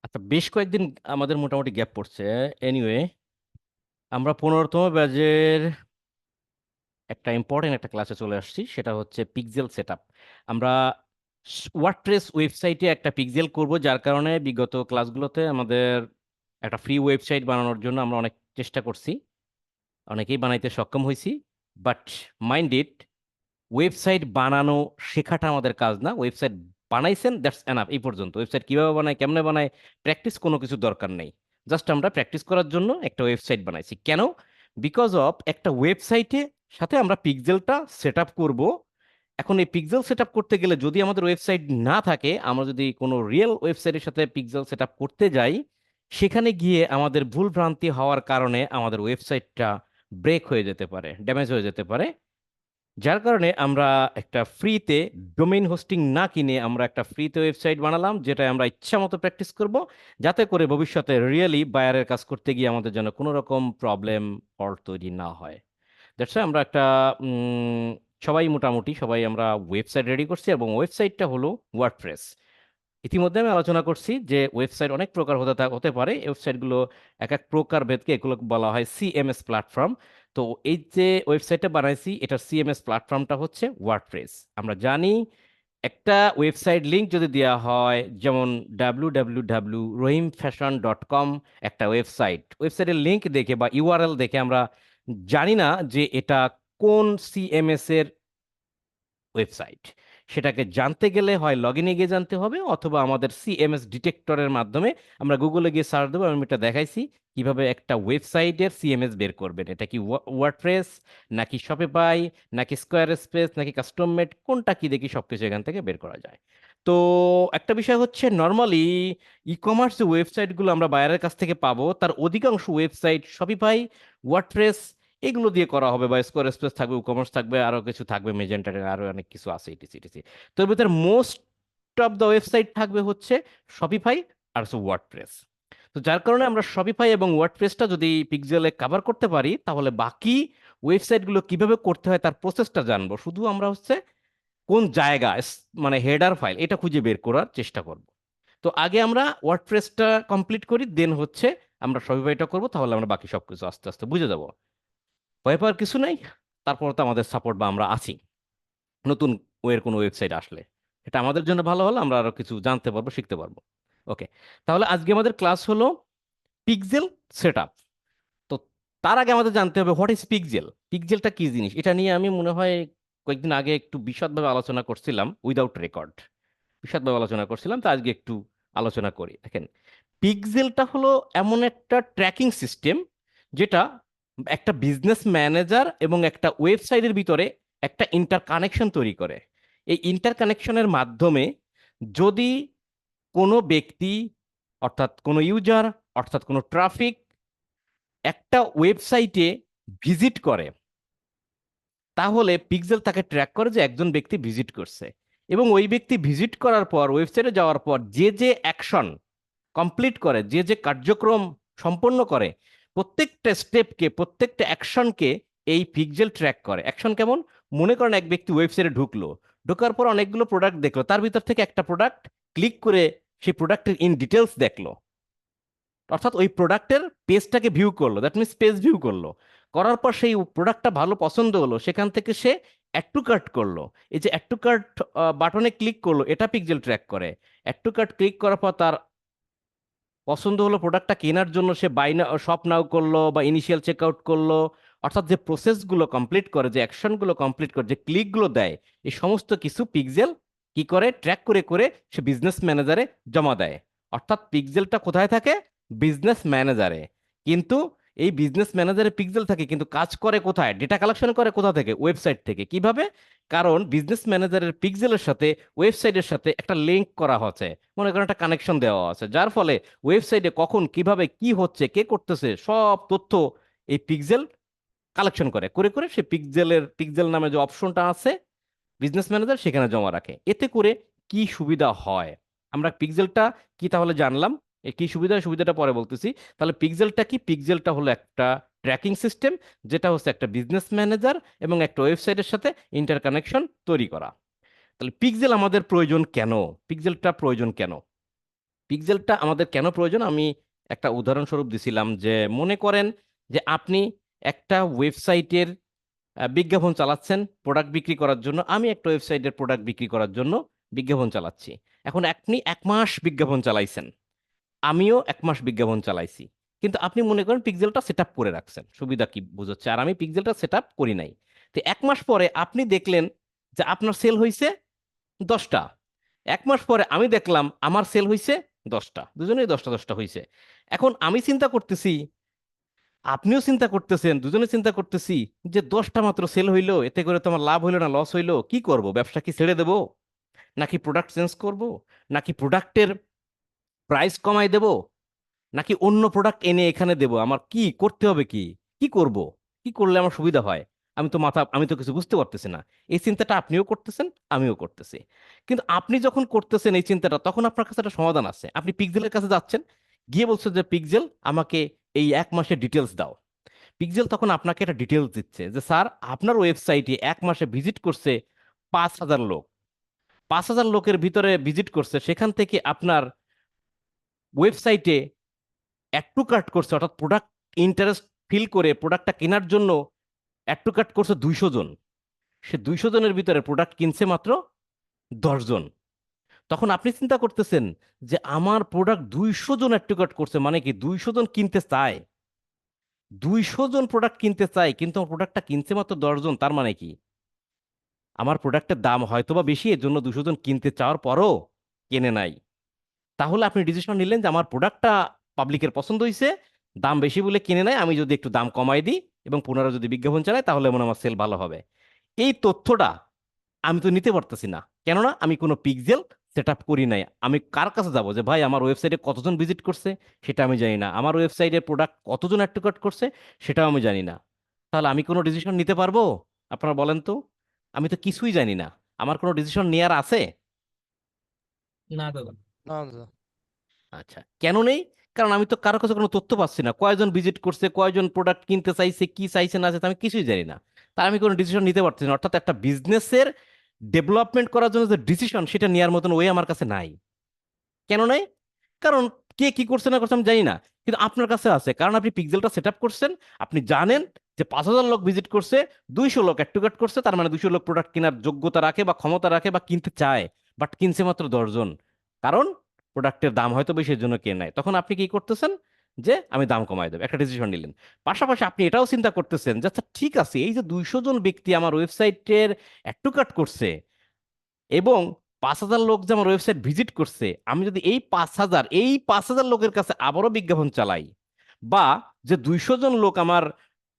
আচ্ছা, বেশ কয়েকদিন আমাদের মোটামুটি গ্যাপ পড়ছে। এনিওয়ে, আমরা 15তম ব্যাচের একটা ইম্পর্টেন্ট একটা ক্লাসে চলে আসছি, সেটা হচ্ছে পিক্সেল সেটআপ। আমরা ওয়ার্ডপ্রেস ওয়েবসাইটে একটা পিক্সেল করব, যার কারণে বিগত ক্লাসগুলোতে আমাদের একটা ফ্রি ওয়েবসাইট বানানোর জন্য আমরা অনেক চেষ্টা করছি, অনেকেই বানাইতে সক্ষম হয়েছি। বাট মাইন্ড ইট, ওয়েবসাইট বানানো শেখাটা আমাদের কাজ না। ওয়েবসাইট বানাইছেন, দ্যাটস এনাফ। এই পর্যন্ত ওয়েবসাইট কিভাবে বানায়, কেমনে বানায়, প্র্যাকটিস কোনো কিছু দরকার নেই। জাস্ট আমরা প্র্যাকটিস করার জন্য একটা ওয়েবসাইট বানাইছি। কেন? বিকজ অফ একটা ওয়েবসাইটে সাথে আমরা পিক্সেলটা সেট আপ করবো। এখন এই পিক্সেল সেট আপ করতে গেলে যদি আমাদের ওয়েবসাইট না থাকে, আমরা যদি কোনো রিয়েল ওয়েবসাইটের সাথে পিক্সেল সেট আপ করতে যাই, সেখানে গিয়ে আমাদের ভুল ভ্রান্তি হওয়ার কারণে আমাদের ওয়েবসাইটটা ব্রেক হয়ে যেতে পারে, ড্যামেজ হয়ে যেতে পারে। যার কারণে আমরা একটা ফ্রিতে, ডোমেইন হোস্টিং না কিনে আমরা একটা ফ্রিতে ওয়েবসাইট বানালাম, যেটা আমরা ইচ্ছা মতো প্র্যাকটিস করব, যাতে করে ভবিষ্যতে রিয়েলি বায়ারের কাজ করতে গিয়ে আমাদের জন্য কোনো রকম প্রবলেম ফল্ট তৈরি না হয়। দ্যাটস আমরা একটা সবাই মোটামুটি সবাই আমরা ওয়েবসাইট রেডি করছি, এবং ওয়েবসাইটটা হলো ওয়ার্ডপ্রেস। ইতিমধ্যে আমি আলোচনা করছি যে ওয়েবসাইট অনেক প্রকার হতে পারে। ওয়েবসাইটগুলো এক এক প্রকার ভেদকে এগুলো বলা হয় সিএমএস প্ল্যাটফর্ম। তো এই যে ওয়েবসাইটটা বানাইছি, এটার সিএমএস প্ল্যাটফর্মটা হচ্ছে ওয়ার্ডপ্রেস। আমরা জানি একটা ওয়েবসাইট লিংক যদি দেওয়া হয়, যেমন www.rohimfashion.com, একটা ওয়েবসাইটের লিংক দেখে বা ইউআরএল দেখে আমরা জানি না যে এটা কোন সিএমএস এর ওয়েবসাইট। সেটাকে জানতে গেলে হয় লগ ইনে গিয়ে জানতে হবে, অথবা আমাদের সিএমএস ডিটেক্টরের মাধ্যমে আমরা গুগলে গিয়ে সার্চ দেবো। আমি এটা দেখাইছি কিভাবে একটা ওয়েবসাইটের সিএমএস বের করবেন। এটা কি ওয়ার্ডপ্রেস, নাকি শপিফাই, নাকি স্কোয়ার স্পেস, নাকি কাস্টম মেড, কোনটা কি দেখি সবকিছু এখান থেকে বের করা যায়। তো একটা বিষয় হচ্ছে, নর্মালি ই কমার্স যে ওয়েবসাইটগুলো আমরা বাইরের কাছ থেকে পাবো, তার অধিকাংশ ওয়েবসাইট শপিফাই, ওয়ার্ডপ্রেস এগুলো দিয়ে করা হবে, বা স্কোয়ার স্পেস থাকবে, কমার্স থাকবে, আরো কিছু থাকবে, মেজেন্টার, আরো অনেক কিছু আছে, ইটিসি ইটিসি। তো এর ভিতরে মোস্ট অফ দ্য ওয়েবসাইট থাকবে হচ্ছে শপিফাই আর ওয়ার্ডপ্রেস। তো যার কারণে আমরা শপিফাই এবং ওয়ার্ডপ্রেসটা যদি পিক্সেলে কভার করতে পারি, তাহলে বাকি ওয়েবসাইটগুলো কিভাবে করতে হয় তার প্রসেসটা জানবো। শুধু আমরা হচ্ছে কোন জায়গা, মানে হেডার ফাইল, এটা খুঁজে বের করার চেষ্টা করব। তো আগে আমরা ওয়ার্ডপ্রেসটা কমপ্লিট করি, দেন হচ্ছে আমরা শপিফাইটা করবো, তাহলে আমরা বাকি সবকিছু আস্তে আস্তে বুঝে যাবো। ভয় পাওয়ার কিছু নাই। তারপর তো আমাদের সাপোর্ট বা আমরা আছি নতুন ওয়ের কোনো ওয়েবসাইট আসলে। এটা আমাদের জন্য ভালো হলো, আমরা আরো কিছু জানতে পারবো, শিখতে পারবো। ওকে, তাহলে আজকে আমাদের ক্লাস হলো পিক্সেল সেটআপ। তো তার আগে আমাদের জানতে হবে হোয়াট ইজ পিক্সেল। পিক্সেলটা কি জিনিস, এটা নিয়ে আমি মনে হয় কয়েকদিন আগে একটু বিশদভাবে আলোচনা করছিলাম, উইদাউট রেকর্ড বিশদভাবে আলোচনা করছিলাম। তো আজকে একটু আলোচনা করি। দেখেন, পিক্সেলটা হলো এমন একটা ট্র্যাকিং সিস্টেম, যেটা একটা বিজনেস ম্যানেজার এবং একটা ওয়েবসাইটের ভিতরে একটা ইন্টার কানেকশন তৈরি করে। এই ইন্টার কানেকশনের মাধ্যমে যদি কোনো ব্যক্তি, অর্থাৎ কোনো ইউজার, অর্থাৎ কোনো ট্রাফিক একটা ওয়েবসাইটে ভিজিট করে, তাহলে পিক্সেল তাকে ট্র্যাক করে যে একজন ব্যক্তি ভিজিট করছে। এবং ওই ব্যক্তি ভিজিট করার পর, ওয়েবসাইটে যাওয়ার পর যে যে অ্যাকশন কমপ্লিট করে, যে যে কার্যক্রম সম্পন্ন করে, প্রত্যেকটা স্টেপকে, প্রত্যেকটা অ্যাকশনকে এই পিক্সেল ট্র্যাক করে। অ্যাকশন কেমন? মনে করেন এক ব্যক্তি ওয়েবসাইটে ঢুকলো, ঢোকার পর অনেকগুলো প্রোডাক্ট দেখলো, তার ভিতর থেকে একটা প্রোডাক্ট ক্লিক করে সেই প্রোডাক্টের ইন ডিটেলস দেখলো, অর্থাৎ ওই প্রোডাক্টের পেজটাকে ভিউ করলো, দ্যাট মিনস পেজ ভিউ করলো। করার পর সেই প্রোডাক্টটা ভালো পছন্দ হলো, সেখান থেকে সে অ্যাড টু কার্ট করলো। এই যে অ্যাড টু কার্ট বাটনে ক্লিক করলো, এটা পিক্সেল ট্র্যাক করে। অ্যাড টু কার্ট ক্লিক করার পর তার পছন্দ হলো প্রোডাক্টটা কেনার জন্য, সে বাই না শপ নাও করলো বা ইনিশিয়াল চেক আউট করলো। অর্থাৎ যে প্রসেসগুলো কমপ্লিট করে, যে অ্যাকশনগুলো কমপ্লিট করে, যে ক্লিকগুলো দেয়, এই সমস্ত কিছু পিক্সেল কি করে ট্র্যাক করে করে সে বিজনেস ম্যানেজারে জমা দেয়। অর্থাৎ পিক্সেলটা কোথায় থাকে? বিজনেস ম্যানেজারে। কিন্তু এই বিজনেস ম্যানেজারে পিক্সেল থাকে, কিন্তু কাজ করে কোথায়? ডেটা কালেকশন করে কোথা থেকে? ওয়েবসাইট থেকে। কিভাবে? কারণ বিজনেস ম্যানেজারের পিক্সেলের সাথে ওয়েবসাইটের সাথে একটা লিংক করা হচ্ছে, মনে করেন একটা কানেকশন দেওয়া আছে, যার ফলে ওয়েবসাইটে কখন কিভাবে কি হচ্ছে, কে করতেছে, সব তথ্য এই পিক্সেল কালেকশন করে করে করে সে পিক্সেল নামে যে অপশনটা আছে বিজনেস ম্যানেজার, সেখানে জমা রাখে। এতে করে কি সুবিধা হয়? আমরা পিক্সেলটা কি তাহলে জানলাম। কি সুবিধাটা পরে বলতেছি। তাহলে পিক্সেলটা কি? পিক্সেলটা হলো একটা ট্র্যাকিং সিস্টেম, যেটা হচ্ছে একটা বিজনেস ম্যানেজার এবং একটা ওয়েবসাইটের সাথে ইন্টার কানেকশন তৈরি করা। তাহলে পিক্সেল আমাদের প্রয়োজন কেন? পিক্সেলটা প্রয়োজন কেন? পিক্সেলটা আমাদের কেন প্রয়োজন আমি একটা উদাহরণস্বরূপ দিছিলাম, যে মনে করেন যে আপনি একটা ওয়েবসাইটের বিজ্ঞাপন চালাচ্ছেন প্রোডাক্ট বিক্রি করার জন্য, আমি একটা ওয়েবসাইটের প্রোডাক্ট বিক্রি করার জন্য বিজ্ঞাপন চালাচ্ছি। এখন আপনি 1 মাস বিজ্ঞাপন চালাইছেন, আমিও 1 মাস বিজ্ঞাপন চালাইছি, কিন্তু আপনি মনে করেন পিক্সেলটা সেট আপ করে রাখছেন, সুবিধা কি বুঝাচ্ছে, আর আমি পিক্সেলটা সেট আপ করি নাই। তো 1 মাস পরে আপনি দেখলেন যে আপনার সেল হয়েছে 10টা, 1 মাস পরে আমি দেখলাম আমার সেল হয়েছে 10টা, দুজনেই 10টা 10টা হয়েছে। এখন আমি চিন্তা করতেছি, আপনিও চিন্তা করতেছেন, দুজনে চিন্তা করতেছি যে 10টা মাত্র সেল হইলো, এতে করে তোমার লাভ হইলো না লস হইলো, কি করব, ব্যবসা কি ছেড়ে দেবো, নাকি প্রোডাক্ট চেঞ্জ করব, নাকি প্রোডাক্টের প্রাইস কমাই দেব, নাকি অন্য প্রোডাক্ট এনে এখানে দেব, আমার কি করতে হবে, কি কি করব, কি করলে আমার সুবিধা হয়, আমি তো কিছু বুঝতে পারতেছি না। এই চিন্তাটা আপনিও করতেছেন, আমিও করতেছি। কিন্তু আপনি যখন করতেছেন এই চিন্তাটা, তখন আপনার কাছে একটা সমাধান আছে। আপনি পিক্সেলের কাছে যাচ্ছেন, গিয়ে বলছেন যে পিক্সেল আমাকে এই 1 মাসের ডিটেলস দাও। পিক্সেল তখন আপনাকে একটা ডিটেলস দিচ্ছে যে স্যার, আপনার ওয়েবসাইটে 1 মাসে ভিজিট করছে 5,000 লোক, 5,000 লোকের ভিতরে ভিজিট করছে, সেখান থেকে আপনার ওয়েবসাইটে অ্যাড টু কার্ট করছে, অর্থাৎ প্রোডাক্ট ইন্টারেস্ট ফিল করে প্রোডাক্টটা কেনার জন্য অ্যাড টু কার্ট করছে 200 জন। সে 200 জনের ভিতরে প্রোডাক্ট কিনছে মাত্র 10 জন। তখন আপনি চিন্তা করতেছেন যে আমার প্রোডাক্ট 200 জন অ্যাড টু কার্ট করছে, মানে কি 200 জন কিনতে চায়, 200 জন প্রোডাক্ট কিনতে চায়, কিন্তু আমার প্রোডাক্টটা কিনছে মাত্র 10 জন, তার মানে কি আমার প্রোডাক্টের দাম হয়তোবা বেশি, এর জন্য 200 জন কিনতে চাওয়ার পরও কেনে নাই। তাহলে আপনি ডিসিশন নিলেন যে আমার প্রোডাক্টটা পাবলিকের পছন্দ হয়েছে, দাম বেশি বলে কিনে নেয়, আমি যদি একটু দাম কমাই দিই এবং পুনরায় যদি বিজ্ঞাপন চালাই তাহলে মনে হয় আমার সেল ভালো হবে। এই তথ্যটা আমি তো নিতে পারতেছি না, কেননা আমি কোনো পিক্সেল সেট আপ করি নাই। আমি কার কাছে যাব যে ভাই আমার ওয়েবসাইটে কতজন ভিজিট করছে, সেটা আমি জানি না, আমার ওয়েবসাইটে প্রোডাক্ট কতজন অ্যাড টু কার্ট করছে, সেটাও আমি জানি না। তাহলে আমি কোনো ডিসিশন নিতে পারবো? আপনারা বলেন তো, আমি তো কিছুই জানি না, আমার কোনো ডিসিশন নেয়ার আছে? না দাদা। না দাদা। আচ্ছা, কেন নেই? কারণ আমি তো কারো কাছে কোনো তথ্য পাচ্ছি না, কয়জন ভিজিট করছে, কয়জন প্রোডাক্ট কিনতে চাইছে, কি চাইছে না চাইছে, আমি কিছুই জানি না। তাই আমি কোনো ডিসিশন নিতে পারছি না, অর্থাৎ একটা বিজনেসের ডেভেলপমেন্ট করার জন্য যে ডিসিশন, সেটা নেওয়ার মতন ওয়ে আমার কাছে নাই। কেন নাই? কারণ কে কি করছে না করছে আমি জানি না, কিন্তু আপনার কাছে আছে, কারণ আপনি পিক্সেলটা সেট আপ করছেন। আপনি জানেন যে 5,000 লোক ভিজিট করছে, 200 লোক অ্যাড টু কার্ট করছে, তার মানে 200 লোক প্রোডাক্ট কেনার যোগ্যতা রাখে বা ক্ষমতা রাখে বা কিনতে চায়, বাট কিনছে মাত্র 10 জন। কারণ প্রোডাক্টের দাম হয়তো বেশি, এর জন্য কেনে নেয়। তখন আপনি কি করতেছেন, যে আমি দাম কমাই দেবো, একটা ডিসিশন নিলেন। পাশাপাশি আপনি এটাও চিন্তা করতেছেন যে আচ্ছা ঠিক আছে, এই যে 200 জন ব্যক্তি আমার ওয়েবসাইটের অ্যাড টু কার্ট করছে এবং 5,000 লোক যে আমার ওয়েবসাইট ভিজিট করছে, আমি যদি এই 5,000 লোকের কাছে আবারও বিজ্ঞাপন চালাই, বা যে 200 জন লোক আমার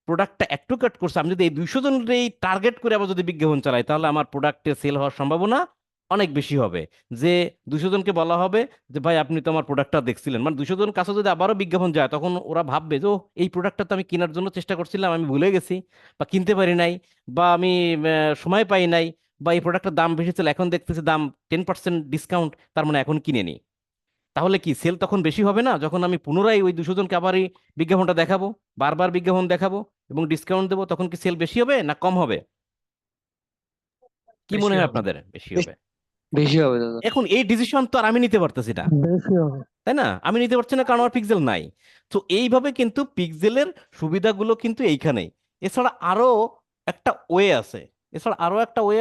প্রোডাক্টটা একটু কাট করছে, আমি যদি এই 200 জনেরই টার্গেট করে আবার যদি বিজ্ঞাপন চালাই, তাহলে আমার প্রোডাক্টে সেল হওয়ার সম্ভাবনা অনেক বেশি হবে। যে 200 জনকে বলা হবে যে ভাই আপনি তো আমার প্রোডাক্টটা দেখছিলেন, মানে 200 জন কাছে যদি আবারও বিজ্ঞাপন যায়, তখন ওরা ভাববে যে ও, এই প্রোডাক্টটা তো আমি কেনার জন্য চেষ্টা করছিলাম, আমি ভুলে গেছি বা কিনতে পারি নাই, বা আমি সময় পাই নাই, বা এই প্রোডাক্টের দাম বেশি ছিল, এখন দেখতেছি দাম 10% ডিসকাউন্ট, তার মানে এখন কিনে নি। তাহলে কি সেল তখন বেশি হবে না, যখন আমি পুনরায় ওই 200 জনকে আবারই বিজ্ঞাপনটা দেখাবো, বারবার বিজ্ঞাপন দেখাবো এবং ডিসকাউন্ট দেবো, তখন কি সেল বেশি হবে না কম হবে? কি মনে বেশি হয় হবে। আপনাদের, বেশি বেশ- হবে? বেশি হবে দাদা। এখন এই ডিসিশন তো আর আমি নিতে পারতেছি না, বেশি হবে। তাই না? আমি নিতে পারছি না কারণ আমার পিক্সেল নাই। তো এইভাবে কিন্তু পিক্সেলের সুবিধাগুলো কিন্তু এইখানেই। এছাড়া আরো একটা ওয়ে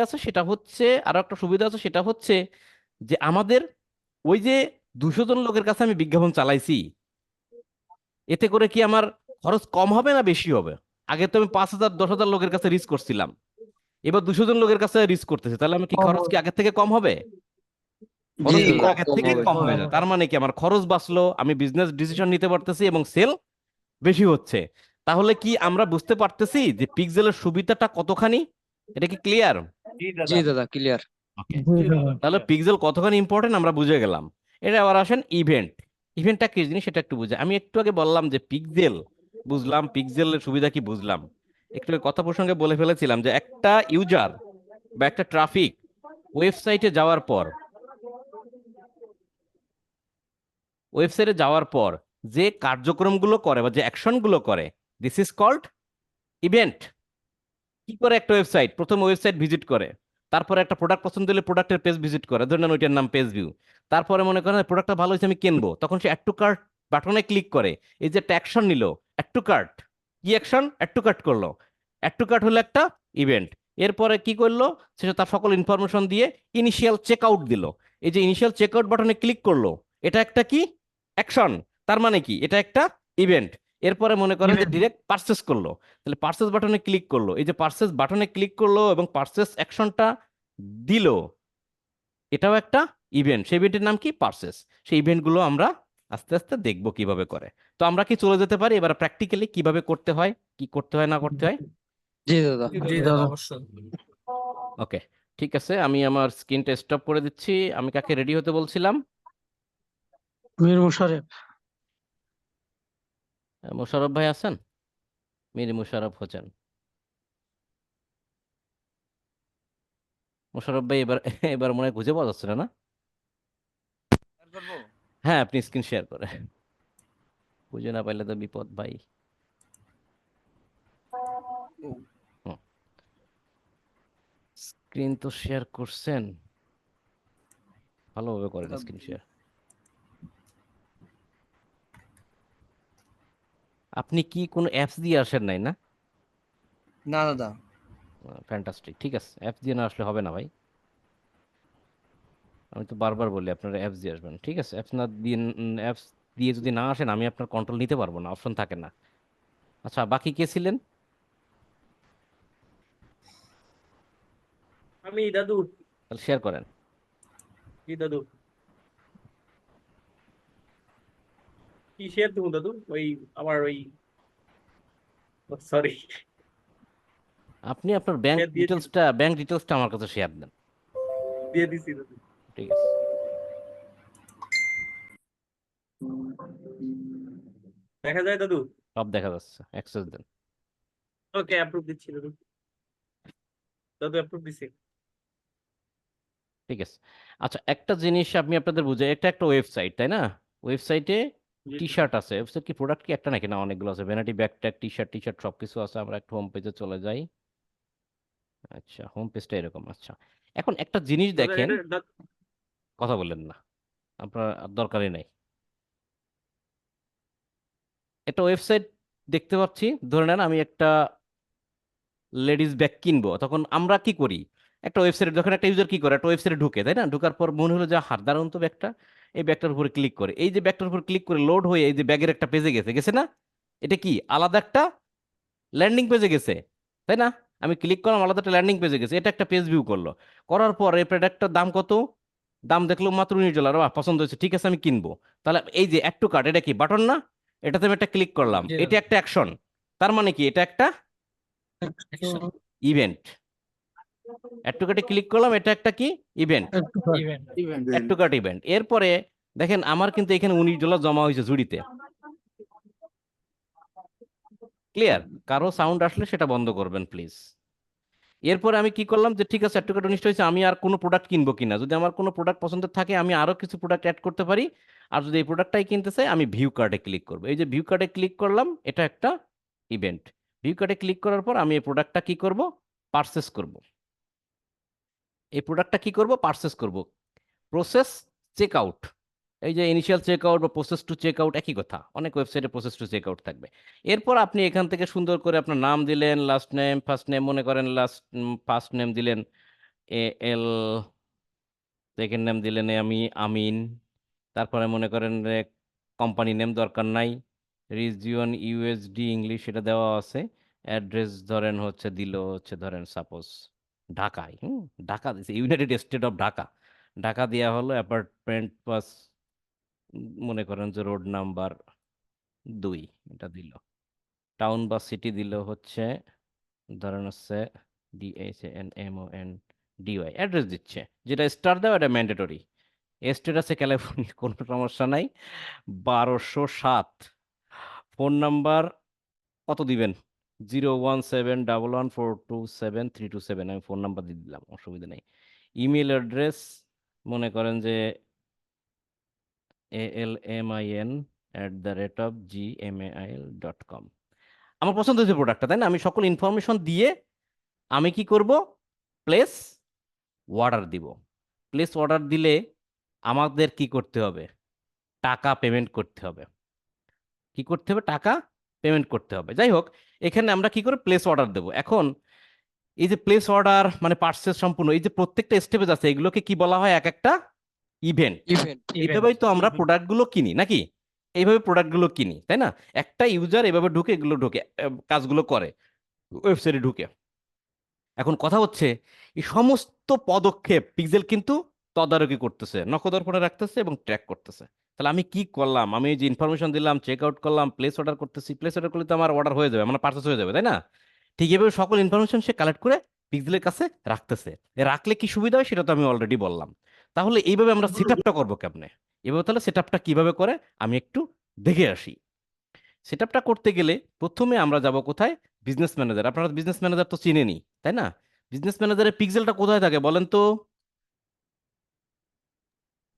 আছে, সেটা হচ্ছে, আরো একটা সুবিধা আছে, সেটা হচ্ছে যে আমাদের ওই যে 200 জন লোকের কাছে আমি বিজ্ঞাপন চালাইছি, এতে করে কি আমার খরচ কম হবে না বেশি হবে? আগে তো আমি 5,000 10,000 লোকের কাছে রিচ করছিলাম, এবার 200 জন লোকের কাছে রিচ করতেছি, তাহলে আমি কি কম খরচ কি আগের থেকে কম হবে? জি খরচ দাদা, কিন্তু কম আগের কম থেকে হবে। কম হয়ে যায়, তার মানে কি আমার খরচ বাঁচলো, আমি বিজনেস ডিসিশন নিতে পারতেছি এবং সেল বেশি হচ্ছে। তাহলে কি আমরা বুঝতে পারতেছি যে পিক্সেলের সুবিধাটা কতখানি? এটা কি ক্লিয়ার? জি দাদা, ক্লিয়ার। ওকে, জি দাদা। তাহলে পিক্সেল কতখানি ইম্পর্টেন্ট আমরা বুঝে গেলাম। এটা আবার আসেন ইভেন্ট। ইভেন্টটা কি জিনিস সেটা একটু বুঝে, আমি একটু আগে বললাম যে পিক্সেল বুঝলাম, পিক্সেলের সুবিধা কি বুঝলাম, একটু আগে কথা প্রসঙ্গে বলে ফেলেছিলাম যে একটা ইউজার বা একটা ট্রাফিক ওয়েবসাইটে যাওয়ার পর যে কার্যক্রমগুলো করে বা যে অ্যাকশনগুলো করে, দিস ইজ কল্ড ইভেন্ট। কি করে একটা ওয়েবসাইট, প্রথম ওয়েবসাইট ভিজিট করে, তারপরে একটা প্রোডাক্ট পছন্দ হলে প্রোডাক্টের পেজ ভিজিট করে, ধরে নেন ওইটার নাম পেজ ভিউ। তারপরে মনে করেন প্রোডাক্টটা ভালো হয়েছে আমি কিনবো, তখন সে অ্যাড টু কার্ট বাটনে ক্লিক করে, এই যে একটা অ্যাকশন নিল অ্যাড টু কার্ট, কি অ্যাকশন, অ্যাড টু কার্ট করলো। অ্যাড টু কার্ট হলো একটা ইভেন্ট। এরপরে কি করলো, সেটা তার সকল ইনফরমেশন দিয়ে ইনিশিয়াল চেক আউট দিল। এই যে ইনিশিয়াল চেক আউট বাটনে ক্লিক করলো, এটা একটা কি অ্যাকশন, তার মানে কি এটা একটা ইভেন্ট। এরপরে মনে করেন যে Event. ডিরেক্ট পারচেস করলো, তাহলে পারচেস বাটনে ক্লিক করলো, এই যে পারচেস বাটনে ক্লিক করলো এবং পারচেস অ্যাকশনটা দিল, এটাও একটা ইভেন্ট। সেই ইভেন্টের নাম কি, পারচেস। সেই ইভেন্টগুলো আমরা আস্তে আস্তে দেখবো কিভাবে করে। তো আমরা কি চলে যেতে পারি এবার প্র্যাকটিক্যালি কিভাবে করতে হয়, কি করতে হয় না করতে হয়? জি দাদা। জি দাদা অবশ্যই। ওকে, ঠিক আছে, আমি আমার স্ক্রিনটা স্টপ করে দিচ্ছি। আমি কাকে রেডি হতে বলছিলাম? মীর মুশাররফ। মোশাররফ ভাই আছেন? মীর মুশাররফ হোসেন। মোশাররফ ভাই এবার এবার মনে হয় খুঁজে পাওয়া যাচ্ছে না, না? হ্যাঁ, আপনি স্ক্রিন শেয়ার করে, খুঁজে না পাইলে তো বিপদ ভাই। স্ক্রিন তো শেয়ার করছেন, ভালোভাবে করেন স্ক্রিন শেয়ার। আপনি কি কোনো অ্যাপস দিয়ে আসেন নাই না? না দাদা। ফ্যান্টাস্টিক, ঠিক আছে, অ্যাপস দিয়ে না আসলে হবে না ভাই। আমি তো বারবার বলি আপনারা অ্যাপস দিয়ে আসবেন, ঠিক আছে? অ্যাপস না দিয়ে, অ্যাপস দিয়ে যদি না আসেন আমি আপনার কন্ট্রোল নিতে পারবো না, অপশন থাকে না। আচ্ছা, বাকি কে ছিলেন? আমি দাদু। তাহলে শেয়ার করেন। জি দাদু। কি শেয়ার দেবো দাদু? ওই আমার ওই, সরি, আপনি আপনার ব্যাংক শেয়ার দিয়েছি, ডিটেলসটা আমার কাছে শেয়ার দেন। দিয়ে দিছি দাদু। ঠিক আছে, দেখা যায় দাদু? সব দেখা যাচ্ছে, অ্যাক্সেস দেন। ওকে, অ্যাপ্রুভ দিচ্ছি দাদু। দাদু অ্যাপ্রুভ দিছি। ঠিক আছে। আচ্ছা, একটা জিনিস আমি আপনাদের বুঝাই, এটা একটা ওয়েবসাইট তাই না? ওয়েবসাইটে জি টি দাদু। শার্ট আছে, ওয়েবসাইট কি প্রোডাক্ট কি একটা নাকি, না অনেকগুলো আছে, vanity bag tag T shirt সবকিছু আছে। আমরা একটা হোম পেজে চলে যাই। আচ্ছা, হোম পেজটা এরকম। আচ্ছা, এখন একটা জিনিস দাদা দেখেন, এটা দাদু। কথা বললেন না, আপনার আর দরকারই নাই। একটা ওয়েবসাইট দেখতে পাচ্ছি, ধরে নেন আমি একটা লেডিস ব্যাগ কিনবো, তখন আমরা কি করি, একটা ওয়েবসাইটে যখন একটা ইউজার কি করে, একটা ওয়েবসাইটে ঢুকে তাই না, ঢোকার পর মনে হলো যে হার দারুন তো ব্যাগটা, এই ব্যাগটার উপরে ক্লিক করে, এই যে ব্যাগটার উপর ক্লিক করে লোড হয়ে এই যে ব্যাগের একটা পেজে গেছে, গেছে না? এটা কি আলাদা একটা ল্যান্ডিং পেজে গেছে, তাই না? আমি ক্লিক করলাম, আলাদা একটা ল্যান্ডিং পেজে গেছে, এটা একটা পেজ ভিউ করলো। করার পর এই প্রোডাক্টটার দাম কত, দাম দেখলো মাত্র $19, বাহ পছন্দ হয়েছে, ঠিক আছে আমি কিনবো। তাহলে এই যে অ্যাড টু কার্ট, এটা কি বাটন না? এটাতে আমি একটা ক্লিক করলাম, জি এটা দাদু। একটা অ্যাকশন, তার মানে কি এটা একটা অ্যাকশন। ইভেন্ট। অ্যাড টু কার্টে ক্লিক করলাম, এটা একটা কি event, event. Add to cart event. এরপরে দেখেন আমার কিন্তু এখানে $19 জমা হয়েছে ঝুড়িতে। ক্লিয়ার? কারো সাউন্ড আসলে সেটা বন্ধ করবেন প্লিজ। এরপরে আমি কি করলাম, যে ঠিক আছে অ্যাড টু কার্ট নিশ্চয় হয়েছে, আমি আর কোনো প্রোডাক্ট কিনবো কিনা, যদি আমার কোনো প্রোডাক্ট পছন্দের থাকে আমি আরো কিছু প্রোডাক্ট অ্যাড করতে পারি। আর যদি এই প্রোডাক্টটাই কিনতে চাই আমি ভিউ কার্ডে ক্লিক করবো। এই যে ভিউ কার্ডে ক্লিক করলাম, এটা একটা ইভেন্ট। ভিউ কার্ডে ক্লিক করার পর আমি এই প্রোডাক্টটা কি করব, পারচেস করব। এই প্রোডাক্টটা কি করব, পারচেস করব। প্রসেস চেক আউট, এই যে ইনিশিয়াল চেক আউট বা প্রসেস টু চেক আউট একই কথা, অনেক ওয়েবসাইটে প্রসেস টু চেক আউট থাকবে। এরপর আপনি এখান থেকে সুন্দর করে আপনার নাম দিলেন, লাস্ট নেম, ফার্স্ট নেম, মনে করেন ফার্স্ট নেম দিলেন এল, সেকেন্ড নেম দিলেন আমি আমিন, তারপরে মনে করেন কোম্পানি নেম দরকার নাই, রিজিয়ন ইউএসডি ইংলিশ এটা দেওয়া আছে, অ্যাড্রেস ধরেন হচ্ছে দিল হচ্ছে ধরেন সাপোজ ঢাকায়, ঢাকা দিছে, United state of Dhaka, Dhaka দেওয়া হলো, অ্যাপার্টমেন্ট পাস মনে করেন যে রোড নাম্বার 2 এটা দিল, টাউন বা সিটি দিল হচ্ছে ধরেন হচ্ছে DACNMONDY, অ্যাড্রেস দিচ্ছে, যেটা স্টার দেওয়া এটা ম্যান্ডেটরি। স্টেট আছে ক্যালিফোর্নিয়া, কোনো সমস্যা নাই। 1207 ফোন নাম্বার কত দিবেন, 01711427327, আমি ফোন নাম্বার দিয়ে দিলাম, অসুবিধা নেই। ইমেল অ্যাড্রেস মনে করেন যে almin@gmail.com। আমার পছন্দ হয়েছে প্রোডাক্টটা তাই না, আমি সকল ইনফরমেশন দিয়ে আমি কি করব, প্লেস অর্ডার দিব। প্লেস অর্ডার দিলে আমাদের কি করতে হবে? টাকা পেমেন্ট করতে হবে। কি করতে হবে? টাকা পেমেন্ট করতে হবে। যাই হোক, এখানে আমরা কি করে প্লেস অর্ডার দেব? এখন এই যে প্লেস অর্ডার মানে পার্সেস সম্পূর্ণ, এই যে প্রত্যেকটা স্টেপে আছে, এগুলোকে কি বলা হয়? এক একটা ইভেন্ট। ইভেন্ট। এইভাবেই তো আমরা প্রোডাক্টগুলো কিনি নাকি? এইভাবে প্রোডাক্টগুলো কিনি, তাই না? একটা ইউজার এভাবে ঢুকে এগুলো ঢুকে কাজগুলো করে ওয়েবসাইটে ঢুকে। এখন কথা হচ্ছে, এই সমস্ত পদক্ষেপ পিক্সেল কিন্তু তদারকি করতেছে, নখদর করে রাখতেছে এবং ট্র্যাক করতেছে। তাহলে আমি কি করলাম? আমি এই যে ইনফরমেশন দিলাম, চেক আউট করলাম, প্লেস অর্ডার করতেছি, প্লেস অর্ডার করলে তো আমার অর্ডার হয়ে যাবে, আমার পার্চেস হয়ে যাবে, তাই না? ঠিক এভাবে সকল ইনফরমেশন সে কালেক্ট করে পিক্সেলের কাছে রাখতেছে। রাখলে কি সুবিধা হয় সেটা তো আমি অলরেডি বললাম। তাহলে এইভাবে আমরা সেট আপটা করবো কেমনে? এভাবে তাহলে সেট আপটা কিভাবে করে আমি একটু দেখে আসি। সেট আপটা করতে গেলে প্রথমে আমরা যাব কোথায়? Business manager. আপনারা বিজনেস ম্যানেজার তো চিনেনি, তাই না? বিজনেস ম্যানেজারের পিক্সেলটা কোথায় থাকে বলেন তো?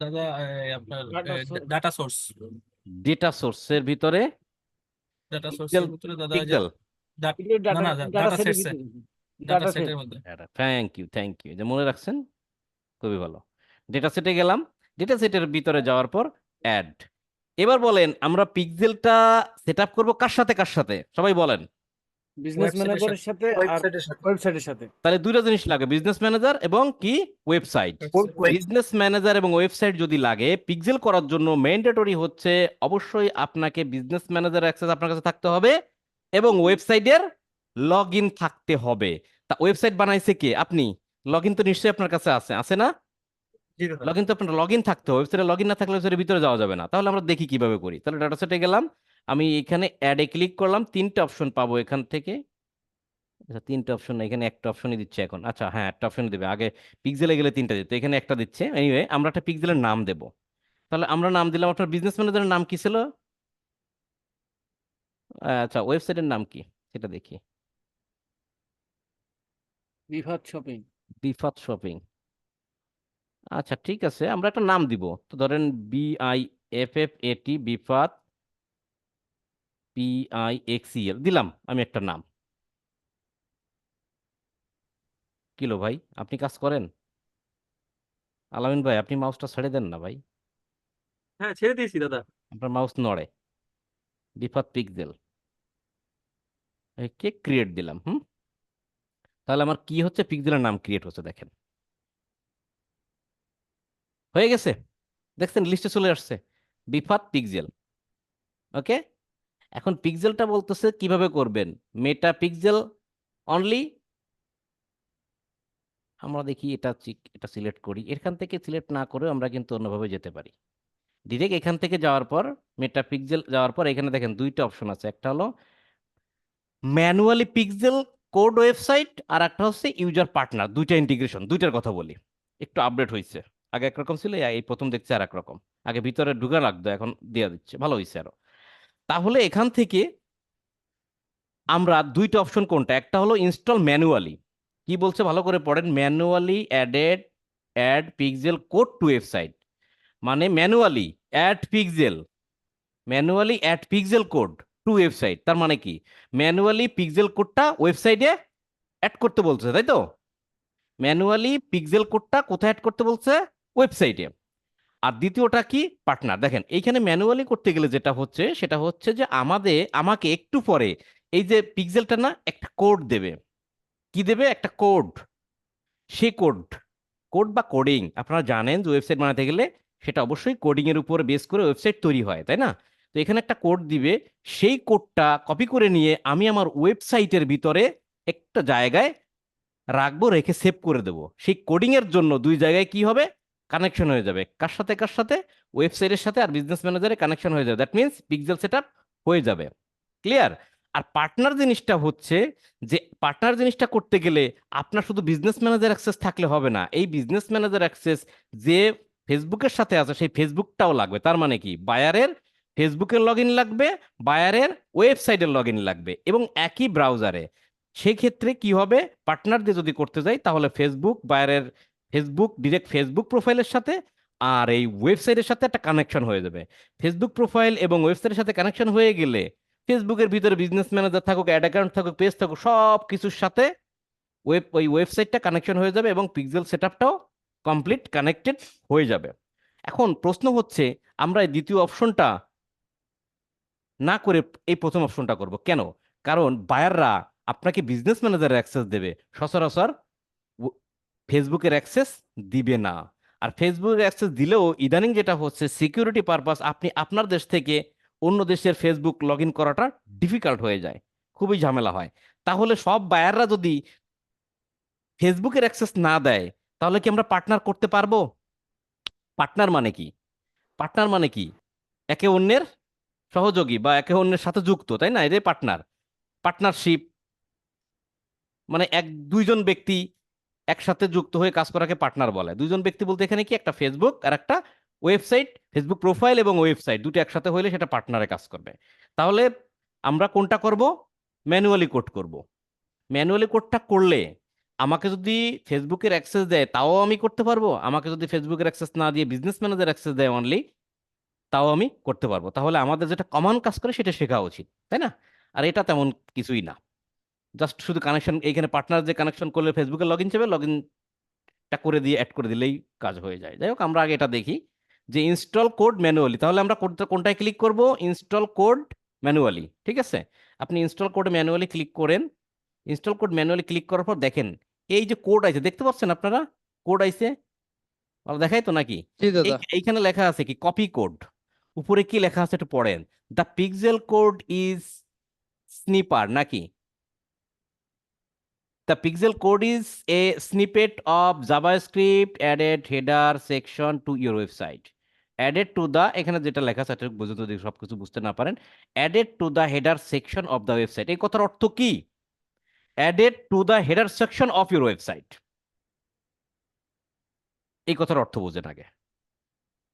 দাদা আপনার ডাটা সোর্স ডেটা সোর্সের ভিতরে ডাটা পিক্সেল। সোর্সের ভিতরে দাদা ওই যে পিক্সেল। না না ডাটা সেটস ডাটা সেটের মধ্যে থ্যাংক ইউ, থ্যাংক ইউ যে মনে রাখছেন, খুবই ভালো। ডেটা সেটে গেলাম। ডেটা সেটের ভিতরে যাওয়ার পর অ্যাড। এবার বলেন আমরা পিক্সেলটা সেট আপ করবো কার সাথে কার সাথে? সবাই বলেন। বিজনেস ম্যানেজারের সাথে আর ওয়েবসাইটের সাথে ওয়েবসাইটের সাথে। তাহলে দুইটা জিনিস লাগে, বিজনেস ম্যানেজার এবং কি ওয়েবসাইট। বিজনেস ম্যানেজার এবং ওয়েবসাইট যদি লাগে, পিক্সেল করার জন্য ম্যান্ডেটরি হচ্ছে অবশ্যই আপনাকে বিজনেস ম্যানেজার অ্যাক্সেস আপনার কাছে থাকতে হবে এবং ওয়েবসাইটের লগ ইন থাকতে হবে। তা ওয়েবসাইট বানাইছে কে? আপনি। লগ ইন তো নিশ্চয়ই আপনার কাছে আছে, আছে না? জি দাদা। লগ ইন তো আপনার লগ ইন থাকতে হবে। ওয়েবসাইটে লগ ইন না থাকলে ওয়েবসাইটের ভিতরে যাওয়া যাবে না। তাহলে আমরা দেখি কিভাবে করি। তাহলে ডাটা সেটে গেলাম, আমি এখানে অ্যাডে ক্লিক করলাম, তিনটে অপশন পাবো এখান থেকে। আচ্ছা, তিনটে অপশন না, এখানে একটা অপশনই দিচ্ছে এখন। আচ্ছা হ্যাঁ, একটা অপশন দিবে, আগে পিক্সেলে গেলে তিনটা দিত, এখানে একটা দিচ্ছে। এনিওয়ে, আমরা একটা পিক্সেলের নাম দেব। তাহলে আমরা নাম দিলাম, আপনার বিজনেস ম্যানেজারের নাম কি ছিল? আচ্ছা, ওয়েবসাইটের নাম কি সেটা দেখি। বিভাত শপিং। বিফাত শপিং। আচ্ছা ঠিক আছে, আমরা একটা নাম দিব। তো ধরেন BIFFAT, বিফাত PIXEL দিলাম আমি একটা নাম। কিলো ভাই, আপনি কাজ করেন? আলামিন ভাই, আপনি মাউসটা ছেড়ে দেন না ভাই, হ্যাঁ, ছেড়ে দিয়েছি দাদা। আপনার মাউস নড়ে। বিফাত পিক্সেল, কে ক্রিয়েট দিলাম। তাহলে আমার কি হচ্ছে? পিক্সেলের নাম ক্রিয়েট হচ্ছে, দেখেন হয়ে গেছে। দেখছেন লিস্টে চলে আসছে বিফাত পিক্সেল। ওকে, এখন পিক্সেলটা বলতেছে কিভাবে করবেন, মেটা পিক্সেল অনলি। আমরা দেখি এটা এটা সিলেক্ট করি। এখান থেকে সিলেক্ট না করে আমরা কিন্তু অন্যভাবে যেতে পারি। ডিরেক্ট এখান থেকে যাওয়ার পর মেটা পিক্সেল যাওয়ার পর এখানে দেখেন দুইটা অপশন আছে, একটা হলো ম্যানুয়ালি পিক্সেল কোড ওয়েবসাইট আর একটা হচ্ছে ইউজার পার্টনার। দুইটা ইন্টিগ্রেশন, দুইটার কথা বলি। একটু আপডেট হয়েছে, আগে একরকম ছিল, এই প্রথম দেখছি আর একরকম। আগে ভিতরে ঢুকা লাগতো, এখন দিয়ে দিচ্ছে, ভালো হয়েছে আরো। তাহলে এখান থেকে আমরা দুইটা অপশন, কোনটা? একটা হলো ইনস্টল ম্যানুয়ালি। কি বলছে ভালো করে পড়েন, manually add pixel code to website. মানে manually add pixel code to website. তার মানে কি? ম্যানুয়ালি পিক্সেল কোডটা ওয়েবসাইটে অ্যাড করতে বলছে, তাই তো? ম্যানুয়ালি পিক্সেল কোডটা কোথায় অ্যাড করতে বলছে? ওয়েবসাইটে। আর দ্বিতীয়টা কি? পার্টনার। দেখেন এইখানে ম্যানুয়ালি করতে গেলে যেটা হচ্ছে সেটা হচ্ছে যে আমাকে একটু পরে এই যে পিক্সেলটা না একটা কোড দেবে। কি দেবে? একটা কোড। সেই কোড বা কোডিং, আপনারা জানেন যে ওয়েবসাইট বানাতে গেলে সেটা অবশ্যই কোডিং এর উপর বেস করে ওয়েবসাইট তৈরি হয়, তাই না? তো এখানে একটা কোড দিবে, সেই কোডটা কপি করে নিয়ে আমি আমার ওয়েবসাইটের ভিতরে একটা জায়গায় রাখবো, রেখে সেভ করে দেবো। সেই কোডিং এর জন্য দুই জায়গায় কি হবে? কানেকশন হয়ে যাবে। কার সাথে কার সাথে? ওয়েবসাইটের সাথে আর বিজনেস ম্যানেজারে কানেকশন হয়ে যাবে। দ্যাট মিনস পিক্সেল সেটআপ হয়ে যাবে। ক্লিয়ার? আর পার্টনার জিনিসটা হচ্ছে যে পার্টনার জিনিসটা করতে গেলে আপনার শুধু বিজনেস ম্যানেজার অ্যাক্সেস থাকলে হবে না। এই বিজনেস ম্যানেজার অ্যাক্সেস যে ফেসবুকের সাথে আছে সেই ফেসবুকটাও লাগবে। তার মানে কি? বায়ারের ফেসবুকের লগ ইন লাগবে, বায়ারের ওয়েবসাইটের লগ ইন লাগবে এবং একই ব্রাউজারে। সেই ক্ষেত্রে কি হবে? পার্টনার দিয়ে যদি করতে যাই তাহলে ফেসবুক বায়ারের ডিরেক্ট ফেসবুক প্রোফাইলের সাথে আর এই ওয়েবসাইটের সাথে একটা কানেকশন হয়ে যাবে। ফেসবুক প্রোফাইল এবং ওয়েবসাইটের সাথে কানেকশন হয়ে গেলে ফেসবুকের ভিতরে বিজনেস ম্যানেজার থাকুক, অ্যাড অ্যাকাউন্ট থাকুক, পেজ থাকুক, সব কিছুর সাথে ওই ওয়েবসাইটটা কানেকশন হয়ে যাবে এবং পিক্সেল সেটআপটাও কমপ্লিট কানেক্টেড হয়ে যাবে। এখন প্রশ্ন হচ্ছে আমরা এই দ্বিতীয় অপশনটা না করে এই প্রথম অপশনটা করব কেন? কারণ বায়াররা আপনাকে বিজনেস ম্যানেজারের অ্যাক্সেস দেবে, সচরাচর ফেসবুকের অ্যাক্সেস দিবে না। আর ফেসবুকের অ্যাক্সেস দিলেও ইদানিং যেটা হচ্ছে সিকিউরিটি পারপাস আপনি আপনার দেশ থেকে অন্য দেশের ফেসবুক লগ ইন করাটা ডিফিকাল্ট হয়ে যায়, খুবই ঝামেলা হয়। তাহলে সব বায়াররা যদি ফেসবুকের অ্যাক্সেস না দেয় তাহলে কি আমরা পার্টনার করতে পারবো? পার্টনার মানে কি? পার্টনার মানে কি? একে অন্যের সহযোগী বা একে অন্যের সাথে যুক্ত, তাই না? এটাই পার্টনার। পার্টনারশিপ মানে দুইজন ব্যক্তি একসাথে যুক্ত হয়ে কাজ করাকে পার্টনার বলে। দুইজন ব্যক্তি বলতে এখানে কি একটা ফেসবুক আর একটা ওয়েবসাইট, ফেসবুক প্রোফাইল এবং ওয়েবসাইট দুটো একসাথে হইলে সেটা পার্টনারে কাজ করবে। তাহলে আমরা কোনটা করব? ম্যানুয়ালি কোড করব। ম্যানুয়ালি কোডটা করলে আমাকে যদি ফেসবুকের অ্যাক্সেস দেয় তাও আমি করতে পারবো, আমাকে যদি ফেসবুকের অ্যাক্সেস না দিয়ে বিজনেস ম্যানেজার অ্যাক্সেস দেয় অনলি, তাও আমি করতে পারবো। তাহলে আমাদের যেটা কমন কাজ করে সেটা শেখা উচিত, তাই না? আর এটা তেমন কিছুই না, জাস্ট শুধু কানেকশন, এইখানে পার্টনার যে কানেকশন করলে ফেসবুকে লগ ইন যাবে, লগ ইনটা করে দিয়ে অ্যাড করে দিলেই কাজ হয়ে যায়। যাই হোক, আমরা আগে এটা দেখি যে ইনস্টল কোড ম্যানুয়ালি। তাহলে আমরা কোনটায় ক্লিক করব? ইনস্টল কোড ম্যানুয়ালি, ঠিক আছে? আপনি ইনস্টল কোড ম্যানুয়ালি ক্লিক করেন। ইনস্টল কোড ম্যানুয়ালি ক্লিক করার পর দেখেন এই যে কোড আছে, দেখতে পাচ্ছেন আপনারা? কোড আইছে, দেখাই তো নাকি? জি দাদা। এইখানে লেখা আছে কি কপি কোড, উপরে কি লেখা আছে একটু পড়েন। The pixel code is sniffer নাকি? The pixel code is a snippet of JavaScript added header section to your website. Added to the, এখানে যেটা লেখা আছে এটা বুঝতে যদি সবকিছু বুঝতে না পারেন, added to the header section of the website, এই কথার অর্থ কি? Added to the header section of your website, এই কথার অর্থ বোঝেন আগে,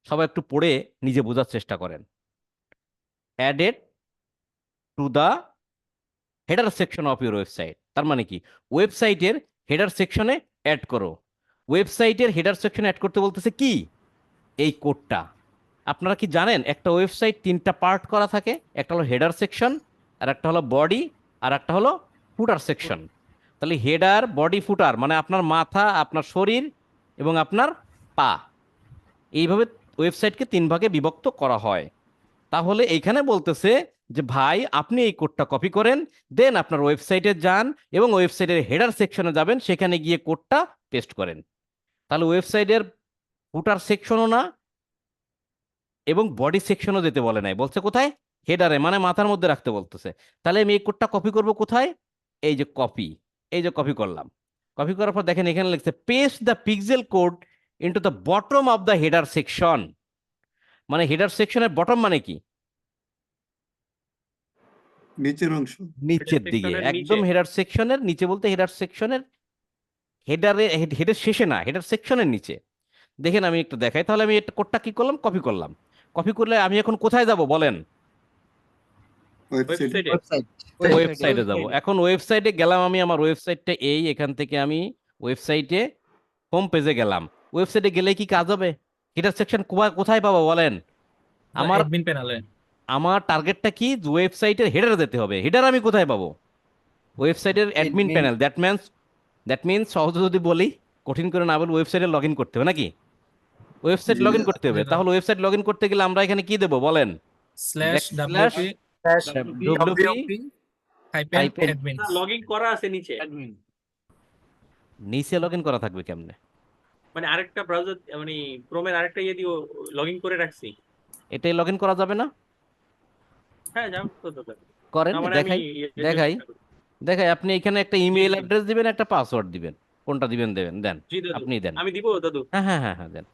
সবাই একটু পড়ে নিজে বোঝার চেষ্টা করেন। Added to the header section of your website, তার মানে কি? ওয়েবসাইটের হেডার সেকশনে অ্যাড করো। ওয়েবসাইটের হেডার সেকশনে অ্যাড করতে বলতেছে কি? এই কোডটা। আপনারা কি জানেন একটা ওয়েবসাইট তিনটা পার্ট করা থাকে? একটা হলো হেডার সেকশন, আর একটা হলো বডি, আর একটা হলো ফুটার সেকশন। তাহলে হেডার, বডি, ফুটার মানে আপনার মাথা, আপনার শরীর এবং আপনার পা, এইভাবে ওয়েবসাইটকে তিন ভাগে বিভক্ত করা হয়। তাহলে এইখানে বলতেছে যে ভাই আপনি এই কোডটা কপি করেন, দেন আপনার ওয়েবসাইটে যান এবং ওয়েবসাইটের হেডার সেকশনে যাবেন, সেখানে গিয়ে কোডটা পেস্ট করেন। তাহলে ওয়েবসাইটের ফুটার সেকশনও না এবং বডি সেকশনও যেতে বলে নাই, বলছে কোথায়? হেডারে, মানে মাথার মধ্যে রাখতে বলতেছে। তাহলে আমি এই কোডটা কপি করব কোথায়? এই যে কপি, এই যে কপি করলাম। কপি করার পর দেখেন এখানে লিখছে paste the pixel code into the bottom of the header section. মানে হেডার সেকশনের বটম মানে কি? নিচের অংশ। নিচের দিকে, সেকশনের একদম নিচে। হেডার সেকশনের নিচে, বলতে হেডার সেকশনের হেডারে, হেডের শেষে না, হেডার সেকশনের নিচে। দেখেন আমি একটু দেখাই। তাহলে আমি এটা কোডটা কি করলাম? কপি করলাম। কপি করলে আমি এখন কোথায় যাব বলেন? ওয়েবসাইটে। ওয়েবসাইটে। ওয়েবসাইটে যাব। এখন ওয়েবসাইটে গেলাম আমি, আমার ওয়েবসাইটটা এই, এখান থেকে আমি ওয়েবসাইটে হোম পেজে গেলাম। ওয়েবসাইটে গেলে কি কাজ হবে? হেডার সেকশন কোথায় পাবো বলেন? আমার অ্যাডমিন প্যানেলে। আমার টার্গেটটা কি? ওয়েবসাইটের হেডারে যেতে হবে। হেডার আমি কোথায় পাবো? ওয়েবসাইটের admin Admin। Panel. That means সহজে যদি বলি, কঠিন করে না বলে, ওয়েবসাইটে লগ ইন করতে হবে নাকি? ওয়েবসাইট জি, লগ ইন করতে হবে। দাদা। তাহলে ওয়েবসাইট লগ ইন করতে গেলে আমরা এখানে কি দেবো বলেন? Slash Backslash WP hyphen hyphen admin. Log in করা আছে নিচে, Admin। নিচে লগ ইন করা থাকবে কেমনে? মানে আরেকটা ব্রাউজার, মানে ক্রোমের আরেকটা ইয়ে দিয়ে লগ ইন করে রাখছি। এটাই লগ ইন করা যাবে না? হ্যাঁ যাও তো দাদা। করেন, না, মানে আমি দেখাই দেখাই। আপনি এখানে একটা ইমেল জি। অ্যাড্রেস দিবেন, একটা পাসওয়ার্ড দিবেন। কোনটা দিবেন দেন। জি দাদু, আপনি দেন। আমি দিব দাদু। হ্যাঁ দেন।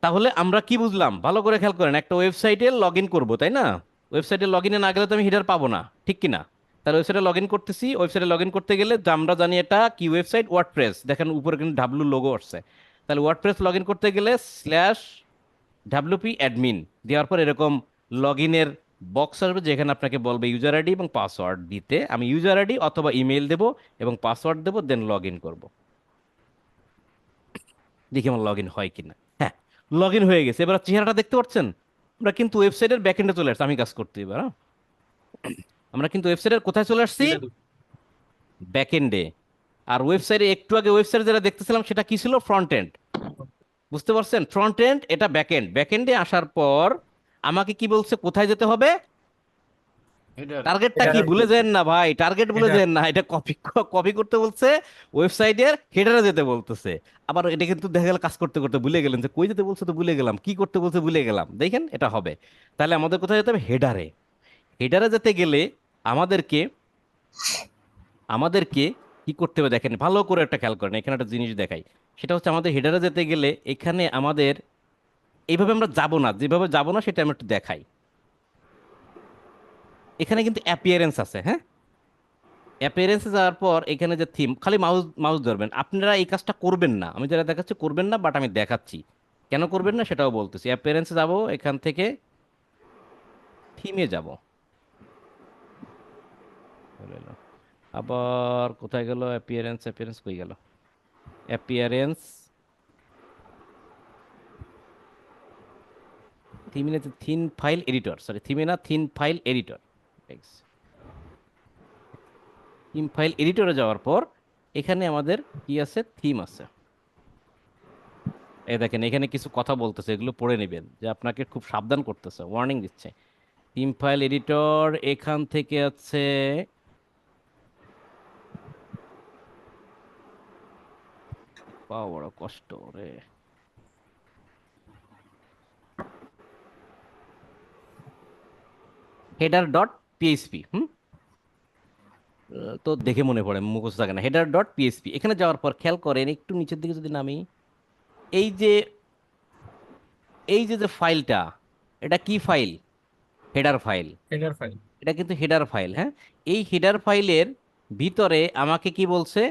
তাহলে আমরা কি বুঝলাম ভালো করে খেয়াল করেন, একটা ওয়েবসাইটে লগ ইন করবো, তাই না? ওয়েবসাইটে লগ ইনে না গেলে তো আমি হেডার পাবো না, ঠিক কি না? তাহলে ওয়েবসাইটে লগ ইন করতেছি। ওয়েবসাইটে লগ ইন করতে গেলে আমরা জানি এটা কি ওয়েবসাইট, ওয়ার্ডপ্রেস। দেখেন উপরে কিন্তু ডাব্লু লোগো আসছে। তাহলে ওয়ার্ডপ্রেস লগ ইন করতে গেলে /WP অ্যাডমিন দেওয়ার পর এরকম লগ ইনের বক্স আসবে, যেখানে আপনাকে বলবে ইউজার আইডি এবং পাসওয়ার্ড দিতে। আমি ইউজার আইডি অথবা ইমেল দেবো এবং পাসওয়ার্ড দেবো, দেন লগ ইন করবো। দেখি আমার লগ ইন হয় কিনা। হ্যাঁ, লগ ইন হয়ে গেছে। এবার চেহারাটা দেখতে পাচ্ছেন? আমরা কিন্তু ওয়েবসাইটের ব্যাকএন্ডে চলে আসছি। আমি কাজ করতে এবার, আমরা কিন্তু ওয়েবসাইটের কোথায় চলে আসছি? জি দাদু। ব্যাকএন্ডে। আর ওয়েবসাইটে একটু আগে ওয়েবসাইট যেটা দেখতেছিলাম সেটা কি ছিল? Front end. বুঝতে পারছেন? ফ্রন্ট এন্ড, এটা ব্যাকএন্ড। ব্যাকএন্ডে আসার পর আমাকে কি বলছে, কোথায় যেতে হবে? হেডার টার্গেটটা কি ভুলে যান না ভাই, টার্গেট ভুলে Header। যান না, এটা কপি কপি করতে বলছে, ওয়েবসাইটের হেডারে যেতে বলতেছে। আবার এটা কিন্তু দেখা গেল কাজ করতে করতে ভুলে গেলেন যে কই যেতে বলছে, তো ভুলে গেলাম, কি করতে বলছে ভুলে গেলাম। দেখেন এটা হবে। তাহলে আমাদের কোথায় যেতে হবে? হেডারে। হেডারে যেতে গেলে আমাদেরকে আমাদেরকে কি করতে হবে দেখেন, ভালো করে একটা খেয়াল করেন, এখানে একটা জিনিস দেখাই। সেটা হচ্ছে আমাদের হেডারে যেতে গেলে এখানে আমাদের এইভাবে আমরা যাব না, যেভাবে যাব না সেটা আমি একটু দেখাই। এখানে কিন্তু অ্যাপিয়ারেন্স আছে, হ্যাঁ? অ্যাপিয়ারেন্সে যাওয়ার পর এখানে যে থিম, খালি মাউস মাউস ধরবেন। আপনারা এই কাজটা করবেন না, আমি যেটা দেখাচ্ছি করবেন না, বাট আমি দেখাচ্ছি কেন করবেন না সেটাও বলতেছি। অ্যাপিয়ারেন্সে যাব, এখান থেকে থিমে যাব। চলে এলো। আবার কোথায় গেল অ্যাপিয়ারেন্স? অ্যাপিয়ারেন্স কই গেল? অ্যাপিয়ারেন্স থিমে, থিন ফাইল এডিটর, সরি থিমে না, theme file editor. Theme file এডিটরে যাওয়ার পর এখানে আমাদের কি আছে? থিম আছে। এই দেখেন এখানে কিছু কথা বলতেছে, এগুলো পড়ে নেবেন, যে আপনাকে খুব সাবধান করতেছে, ওয়ার্নিং দিচ্ছে। থিম ফাইল এডিটর এখান থেকে আছে পাওয়া বড় কষ্ট রে। Header dot PHP. তো দেখে মনে পড়ে, মুখস্থ থাকে না। হেডার ডট পিএইচপি, এখানে যাওয়ার পর খেয়াল করেন একটু নিচের দিকে যদি নামি, এই যে যে ফাইলটা, এটা কি file? Header file. Header file। এটা কিন্তু হেডার ফাইল, হ্যাঁ। এই হেডার ফাইলের ভিতরে আমাকে কি বলছে?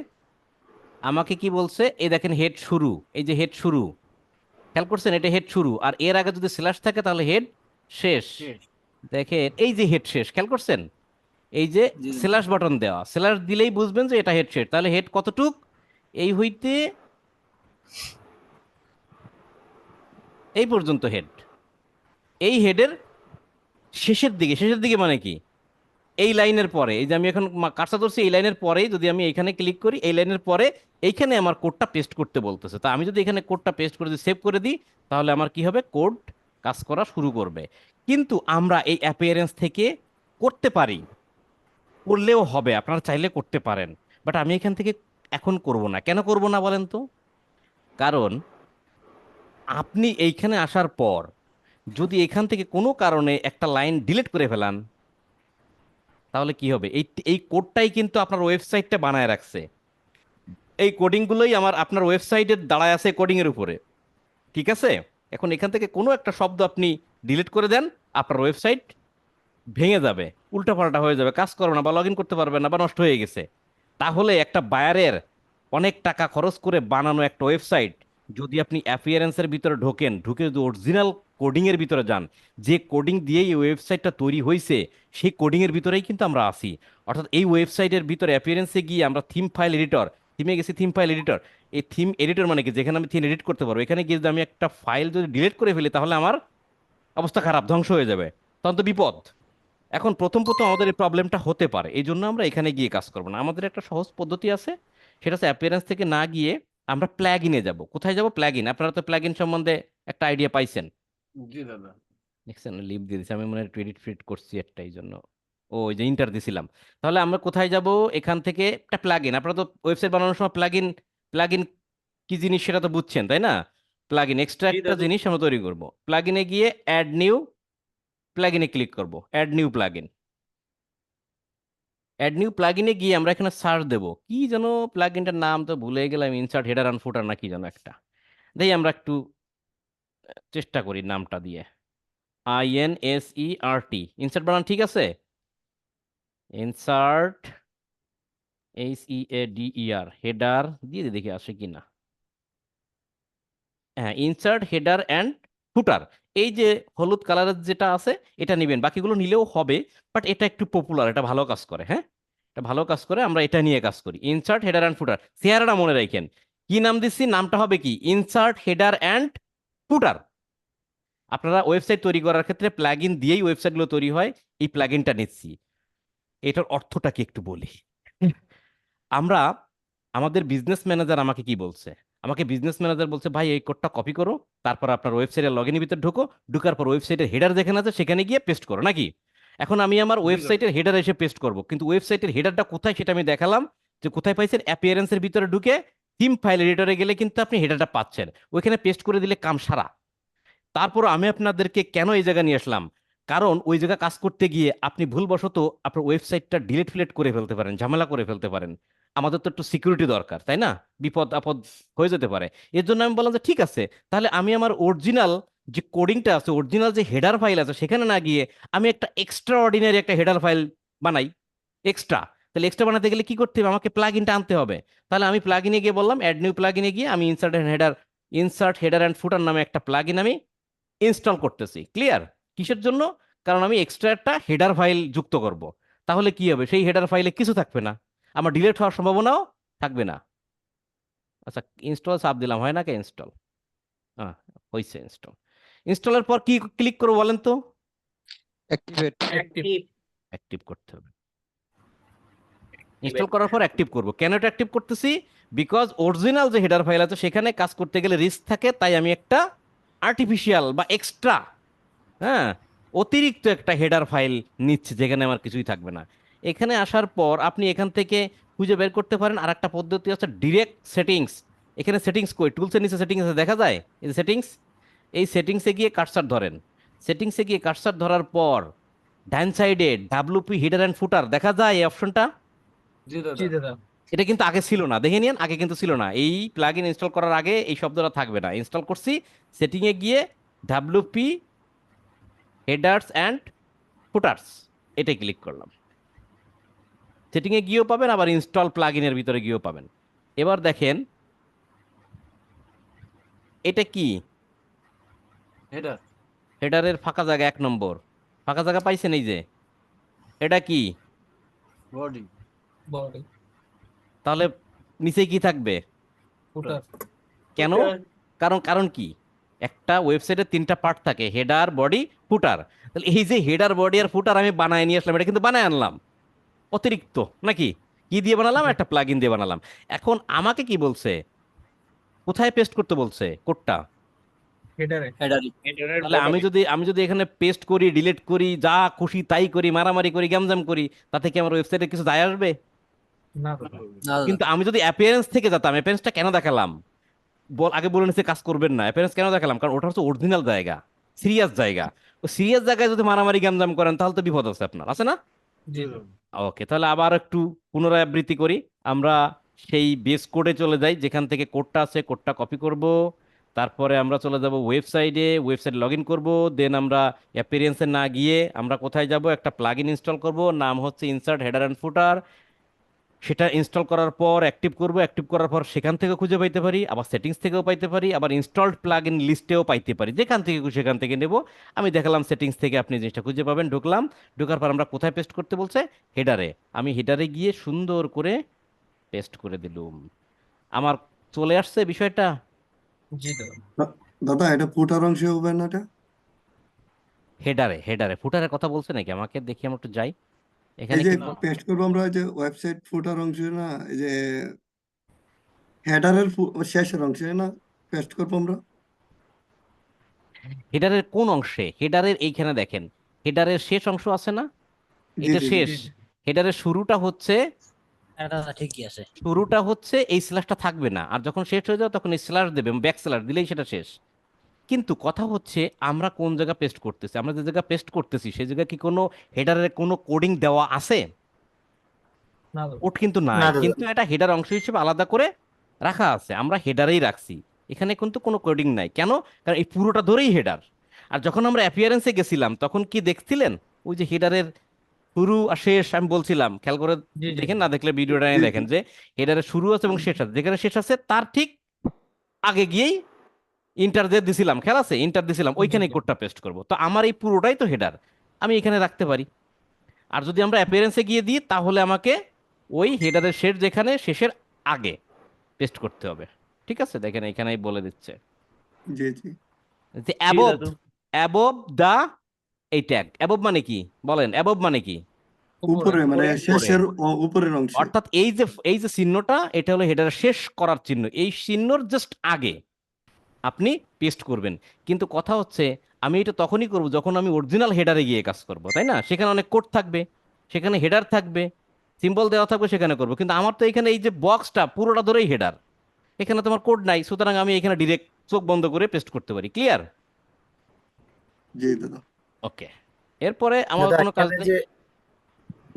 আমাকে কি বলছে? এই দেখেন হেড শুরু, এই যে হেড শুরু, খেয়াল করছেন? এটা হেড শুরু, আর এর আগে যদি স্ল্যাশ থাকে তাহলে হেড শেষ। শেষ। দেখেন এই যে হেড শেষ, খেয়াল করছেন? এই যে জি জি। স্ল্যাশ বাটন দেওয়া, স্ল্যাশ দিলেই বুঝবেন যে এটা হেড শেষ। তাহলে হেড কতটুক? এই হইতে এই পর্যন্ত হেড। এই হেডের শেষের দিকে, শেষের দিকে মানে কি? এই লাইনের পরে, এই যে আমি এখন কার্সর ধরছি, এই লাইনের পরেই যদি আমি এখানে ক্লিক করি, এই লাইনের পরে এইখানে আমার কোডটা পেস্ট করতে বলতেছে। তা আমি যদি এখানে কোডটা পেস্ট করে সেভ করে দিই, তাহলে আমার কি হবে? কোড কাজ করা শুরু করবে। কিন্তু আমরা এই অ্যাপিয়ারেন্স থেকে করতে পারি, করলেও হবে, আপনারা চাইলে করতে পারেন, বাট আমি এখান থেকে এখন করব না। কেন করব না বলেন তো? কারণ আপনি এইখানে আসার পর যদি এখান থেকে কোনো কারণে একটা লাইন ডিলিট করে ফেলান, তাহলে কি হবে? এই এই কোডটাই কিন্তু আপনার ওয়েবসাইটটা বানায় রাখছে। এই কোডিংগুলোই আপনার ওয়েবসাইটের দাঁড়ায় আছে কোডিংয়ের উপরে, ঠিক আছে? এখন এখান থেকে কোনো একটা শব্দ আপনি ডিলিট করে দেন, আপনার ওয়েবসাইট ভেঙে যাবে, উল্টাপাল্টা হয়ে যাবে, কাজ করবে না, বা লগ ইন করতে পারবে না, বা নষ্ট হয়ে গেছে। তাহলে একটা বায়ারের অনেক টাকা খরচ করে বানানো একটা ওয়েবসাইট, যদি আপনি অ্যাপিয়ারেন্সের ভিতরে ঢোকেন, ঢুকে যদি অরিজিনাল কোডিংয়ের ভিতরে যান, যে কোডিং দিয়েই এই ওয়েবসাইটটা তৈরি হয়েছে, সেই কোডিংয়ের ভিতরেই কিন্তু আমরা আসি। অর্থাৎ এই ওয়েবসাইটের ভিতরে অ্যাপিয়ারেন্সে গিয়ে আমরা থিম ফাইল এডিটর, থিমে গেছি, থিম ফাইল এডিটর। এই থিম এডিটর মানে কি? যেখানে আমি থিম এডিট করতে পারবো। এখানে গিয়ে যদি আমি একটা ফাইল যদি ডিলিট করে ফেলি, তাহলে আমার অবস্থা খারাপ, ধ্বংস হয়ে যাবে, তখন তো বিপদ। এখন প্রথম প্রথম আমাদের এই প্রবলেমটা হতে পারে, এই জন্য আমরা এখানে গিয়ে কাজ করবো না। আমাদের একটা সহজ পদ্ধতি আছে, সেটা হচ্ছে অ্যাপিয়ারেন্স থেকে না গিয়ে আমরা প্ল্যাগইনে যাব। কোথায় যাব? প্ল্যাগইন। আপনারা তো প্ল্যাগইন সম্বন্ধে একটা আইডিয়া পাইছেন। জি দাদা। দেখছেন লিভ দিয়ে দিচ্ছি আমি, মনে হয় এডিট ফিট করছি একটা, এই জন্য ও ওই যে ইন্টার দিছিলাম। তাহলে আমরা কোথায় যাব? এখান থেকে একটা প্লাগইন, আপনারা তো ওয়েবসাইট বানানোর সময় প্লাগইন, প্লাগইন কি জিনিস সেটা তো বুঝছেন তাই না? প্লাগইন এক্সট্রা জি একটা দাদু। জিনিস আমরা তৈরি করব। প্লাগইনে গিয়ে অ্যাড নিউ প্লাগইনে ক্লিক করব, add new plugin. Add new প্লাগইনে গিয়ে আমরা এখানে সার্চ দেব, কি যেন প্লাগইনটার নাম তো ভুলে গেলাম, ইনসার্ট হেডার অ্যান্ড ফুটার না কি যেন একটা। দেখি আমরা একটু চেষ্টা করি নামটা দিয়ে। INSERT, ইনসার্ট বানান ঠিক আছে? ইনসার্ট HEADER, হেডার দিয়ে দেখি আসে কিনা। হ্যাঁ, ইনসার্ট হেডার অ্যান্ড ফুটার, এই যে হলুদ কালারের যেটা আছে এটা নেবেন, বাকিগুলো নিলেও হবে, বাট এটা একটু পপুলার, এটা ভালো কাজ করে, হ্যাঁ, এটা ভালো কাজ করে, আমরা এটা নিয়ে কাজ করি। ইনসার্ট হেডার অ্যান্ড ফুটার, চেহারাটা মনে রাখেন। কি নাম দিচ্ছি? নামটা হবে কি? ইনসার্ট হেডার অ্যান্ড ফুটার। আপনারা ওয়েবসাইট তৈরি করার ক্ষেত্রে প্লাগইন দিয়েই ওয়েবসাইটগুলো তৈরি হয়, এই প্লাগইনটা নিচ্ছি। এটার অর্থটা কি একটু বলি। আমরা আমাদের বিজনেস ম্যানেজার আমাকে কি বলছে, আমাকে বিজনেস ম্যানেজার বলছে ভাই এই কোডটা কপি করো, তারপর আপনার ওয়েবসাইটের লগ ইনের ভিতর ঢোকো, ঢোকার পর ওয়েবসাইটের হেডার যেখানে আছে সেখানে গিয়ে পেস্ট করো নাকি। এখন আমি আমার জি দাদা। ওয়েবসাইটের হেডার এসে পেস্ট করব, কিন্তু ওয়েবসাইটের হেডারটা কোথায় সেটা আমি দেখালাম, যে কোথায় পাইছেন অ্যাপিয়ারেন্সের ভিতরে ঢুকে থিম ফাইল এডিটরে গেলে কিন্তু আপনি হেডারটা পাচ্ছেন, ওইখানে পেস্ট করে দিলে কাম সারা। তারপর আমি আপনাদেরকে কেন এই জায়গা নিয়ে আসলাম, কারণ ওই জায়গা কাজ করতে গিয়ে আপনি ভুলবশত আপনার ওয়েবসাইটটা ডিলিট ফিলেট করে ফেলতে পারেন, ঝামেলা করে ফেলতে পারেন। আমাদের তো একটু সিকিউরিটি দরকার, তাই না, বিপদ আপদ হয়ে যেতে পারে। এর জন্য আমি বললাম যে ঠিক আছে, তাহলে আমি আমার অরিজিনাল যে কোডিংটা আছে, অরিজিনাল যে হেডার ফাইল আছে সেখানে না গিয়ে আমি একটা এক্সট্রা অর্ডিনারি একটা হেডার ফাইল বানাই এক্সট্রা। তাহলে এক্সট্রা বানাতে গেলে কি করতে হবে, আমাকে প্লাগ ইনটা আনতে হবে। তাহলে আমি প্লাগ ইনে গিয়ে বললাম অ্যাড নিউ প্লাগ ইনে গিয়ে আমি ইনসার্ট হেডার অ্যান্ড ফুটার নামে একটা প্লাগ ইন আমি ইনস্টল করতেছি। ক্লিয়ার? কিসের জন্য? কারণ আমি এক্সট্রা একটা হেডার ফাইল যুক্ত করব। তাহলে কি হবে, সেই হেডার ফাইলে কিছু থাকবে না, আমার ডিলিট হওয়ার সম্ভাবনাও থাকবে না। আচ্ছা, ইনস্টল চাপ দিলাম, হয় না কে ইনস্টল? হ্যাঁ, হয়েছে ইনস্টল। ইনস্টলের পর কি ক্লিক করবো বলেন তো? অ্যাক্টিভেট। অ্যাক্টিভ। অ্যাক্টিভ করতে হবে। ইনস্টল করার পর অ্যাক্টিভ করব। কেন এটা অ্যাক্টিভ করতেছি? বিকজ অরিজিনাল যে হেডার ফাইল আছে সেখানে কাজ করতে গেলে রিস্ক থাকে, তাই আমি একটা আর্টিফিশিয়াল বা এক্সট্রা, হ্যাঁ, অতিরিক্ত একটা হেডার ফাইল নিচ্ছে যেখানে আমার কিছুই থাকবে না। এখানে আসার পর আপনি এখান থেকে খুঁজে বের করতে পারেন আর একটা পদ্ধতি আছে ডিরেক্ট সেটিংস। এখানে সেটিংস কই, টুলসের নিচে সেটিংস আছে দেখা যায়, এই সেটিংস, এই সেটিংসে গিয়ে কার্সার ধরেন। সেটিংসে গিয়ে কার্সার ধরার পর ডান সাইডে ডাব্লুপি হেডার অ্যান্ড ফুটার দেখা যায় এই অপশনটা। জি জি দাদা। দাদা। এটা কিন্তু আগে ছিল না, দেখে নিন, আগে কিন্তু ছিল না। এই প্লাগ ইন ইনস্টল করার আগে এই শব্দটা থাকবে না। ইনস্টল করছি, সেটিংয়ে গিয়ে ডাব্লুপি হেডার্স অ্যান্ড ফুটার্স এটাই ক্লিক করলাম। সেটিংয়ে গিয়েও পাবেন, আবার ইনস্টল প্লাগ ইনের ভিতরে গিয়েও পাবেন। এবার দেখেন এটা কি, হেডার। হেডারের ফাঁকা জায়গা 1 নম্বর, ফাঁকা জায়গা পাইছেন এই যে, এটা কি? বডি। বডি। তাহলে নিচে কি থাকবে? ফুটার। কেন? কারণ কি, একটা ওয়েবসাইটে 3টা পার্ট থাকে, হেডার, বডি, ফুটার। তাহলে এই যে হেডার, বডি আর ফুটার আমি বানায় নিয়ে আসলাম, এটা কিন্তু বানায় আনলাম অতিরিক্ত নাকি। কি দিয়ে বানালাম? একটা প্লাগইন দিয়ে বানালাম। এখন আমাকে কি বলছে, কোথায় পেস্ট করতে বলছে কোডটা? হেডারে। হেডারি। তাহলে আমি যদি এখানে পেস্ট করি, ডিলিট করি, যা খুশি তাই করি, মারামারি করি, গ্যামজাম করি, তাতে কি আমার ওয়েবসাইটে কিছু যায় আসবে? না দাদা। না দাদা। কিন্তু আমি যদি অ্যাপিয়ারেন্স থেকে যেতাম, অ্যাপিয়ারেন্সটা কেন দেখালাম আগে বলে নিচ্ছে কাজ করবেন না। অ্যাপিয়ারেন্স কেন দেখালাম? কারণ ওটা হচ্ছে অরিজিনাল জায়গা, সিরিয়াস জায়গা। ও সিরিয়াস জায়গায় যদি মারামারি গ্যামজাম করেন তাহলে তো বিপদ আছে আপনার, আছে না? জি জি দাদা। দাদা। ওকে, তাহলে আবার একটু পুনরাবৃত্তি করি। আমরা সেই বেস কোডে চলে যাই, যেখান থেকে কোডটা আছে, কোডটা কপি করব। তারপরে আমরা চলে যাব ওয়েবসাইট লগ ইন করবো। দেন আমরা অ্যাপিয়ারেন্সে না গিয়ে আমরা কোথায় যাব, একটা প্লাগইন ইনস্টল করব, নাম হচ্ছে ইনসার্ট হেডার অ্যান্ড ফুটার। সেটা ইনস্টল করার পর অ্যাক্টিভ করব, অ্যাক্টিভ করার পর সেখান থেকে খুঁজে পাইতে পারি, আবার সেটিংস থেকেও পাইতে পারি, আবার ইনস্টলড প্লাগইন লিস্টেও পাইতে পারি, যেখান থেকে খুশি সেখান থেকে নেব। আমি দেখালাম সেটিংস থেকে আপনি জিনিসটা খুঁজে পাবেন। ঢুকলাম, ঢোকার পর আমরা কোথায় পেস্ট করতে বলছে, হেডারে। আমি হেডারে গিয়ে সুন্দর করে পেস্ট করে দিলুম, আমার চলে আসছে বিষয়টা। জি দাদা। দাদা এটা ফুটার অংশে হবে না এটা? হেডারে ফুটারের কথা বলছে নাকি, আমাকে দেখি, আমরা একটু যাই এই এখানে যে কি পেস্ট করবো আমরা, ওই যে ওয়েবসাইট ফুটার অংশে না, এই যে হেডারের শেষের অংশে না পেস্ট করবো আমরা? হেডারের কোন অংশে? হেডারের এইখানে দেখেন, হেডারের শেষ অংশ আছে না, জি এটা জি জি। শেষ। হেডারের শুরুটা হচ্ছে, দাদা ঠিকই আছে। এই স্ল্যাশটা থাকবে না, আর যখন শেষ হয়ে যাবে তখন এই স্ল্যাশ দেবে, ব্যাক স্ল্যাশ দিলেই সেটা শেষ। কিন্তু কথা হচ্ছে আমরা কোন জায়গা পেস্ট করতেছি, আমরা যে জায়গা পেস্ট করতেছি সেই জায়গায় কি কোনো হেডারের কোনো কোডিং দেওয়া আছে? না দাদা। ওট কিন্তু নাই, না দাদা। কিন্তু এটা হেডার অংশ হিসেবে আলাদা করে রাখা আছে, আমরা হেডারেই রাখছি। এখানে কিন্তু কোনো কোডিং নাই। কেন? কারণ এই পুরোটা ধরেই হেডার। আর যখন আমরা অ্যাপিয়ারেন্সে গেছিলাম তখন কি দেখছিলেন, ওই যে হেডারের শুরু আর শেষ আমি বলছিলাম, খেয়াল করে জি জি। দেখেন, না দেখলে ভিডিওটা জি নিয়ে জি। দেখেন, যে হেডারের শুরু আছে এবং শেষ আছে, যেখানে শেষ আছে তার ঠিক আগে গিয়েই ইন্টার যে দিছিলাম, খেয়াল আছে, ইন্টার দিছিলাম, জি ওইখানে জি। কোডটা পেস্ট করব। তো আমার এই পুরোটাই তো হেডার, আমি এখানে রাখতে পারি। আর যদি আমরা অ্যাপিয়ারেন্সে গিয়ে দিই তাহলে আমাকে ওই হেডারের শেষ যেখানে, শেষের আগে পেস্ট করতে হবে। ঠিক আছে, দেখেন এখানেই বলে দিচ্ছে জি জি। যে জি অ্যাবভ, দাদু। অ্যাবভ দা এই ট্যাগ। অ্যাবভ মানে কি বলেন, অ্যাবভ মানে কি? উপরে মানে উপরে। শেষের উপরের অংশে। অর্থাৎ এই যে চিহ্নটা এটা হলো হেডার শেষ করার চিহ্ন, এই চিহ্নর জাস্ট আগে আপনি পেস্ট করবেন। কিন্তু কথা হচ্ছে আমি এটা তখনই করব যখন আমি অরিজিনাল হেডারে গিয়ে কাজ করব, তাই না? সেখানে অনেক কোড থাকবে, সেখানে হেডার থাকবে, সিম্বল দেওয়া থাকবে, সেখানে করব। কিন্তু আমার তো এখানে এই যে বক্সটা পুরোটা ধরেই হেডার, এখানে তোমার কোড নাই, সুতরাং আমি এখানে ডিরেক্ট চোখ বন্ধ করে পেস্ট করতে পারি। ক্লিয়ার? জি দাদা। ওকে, এরপরে আমার দাদা কোনো কাজ এখানে নেই। যে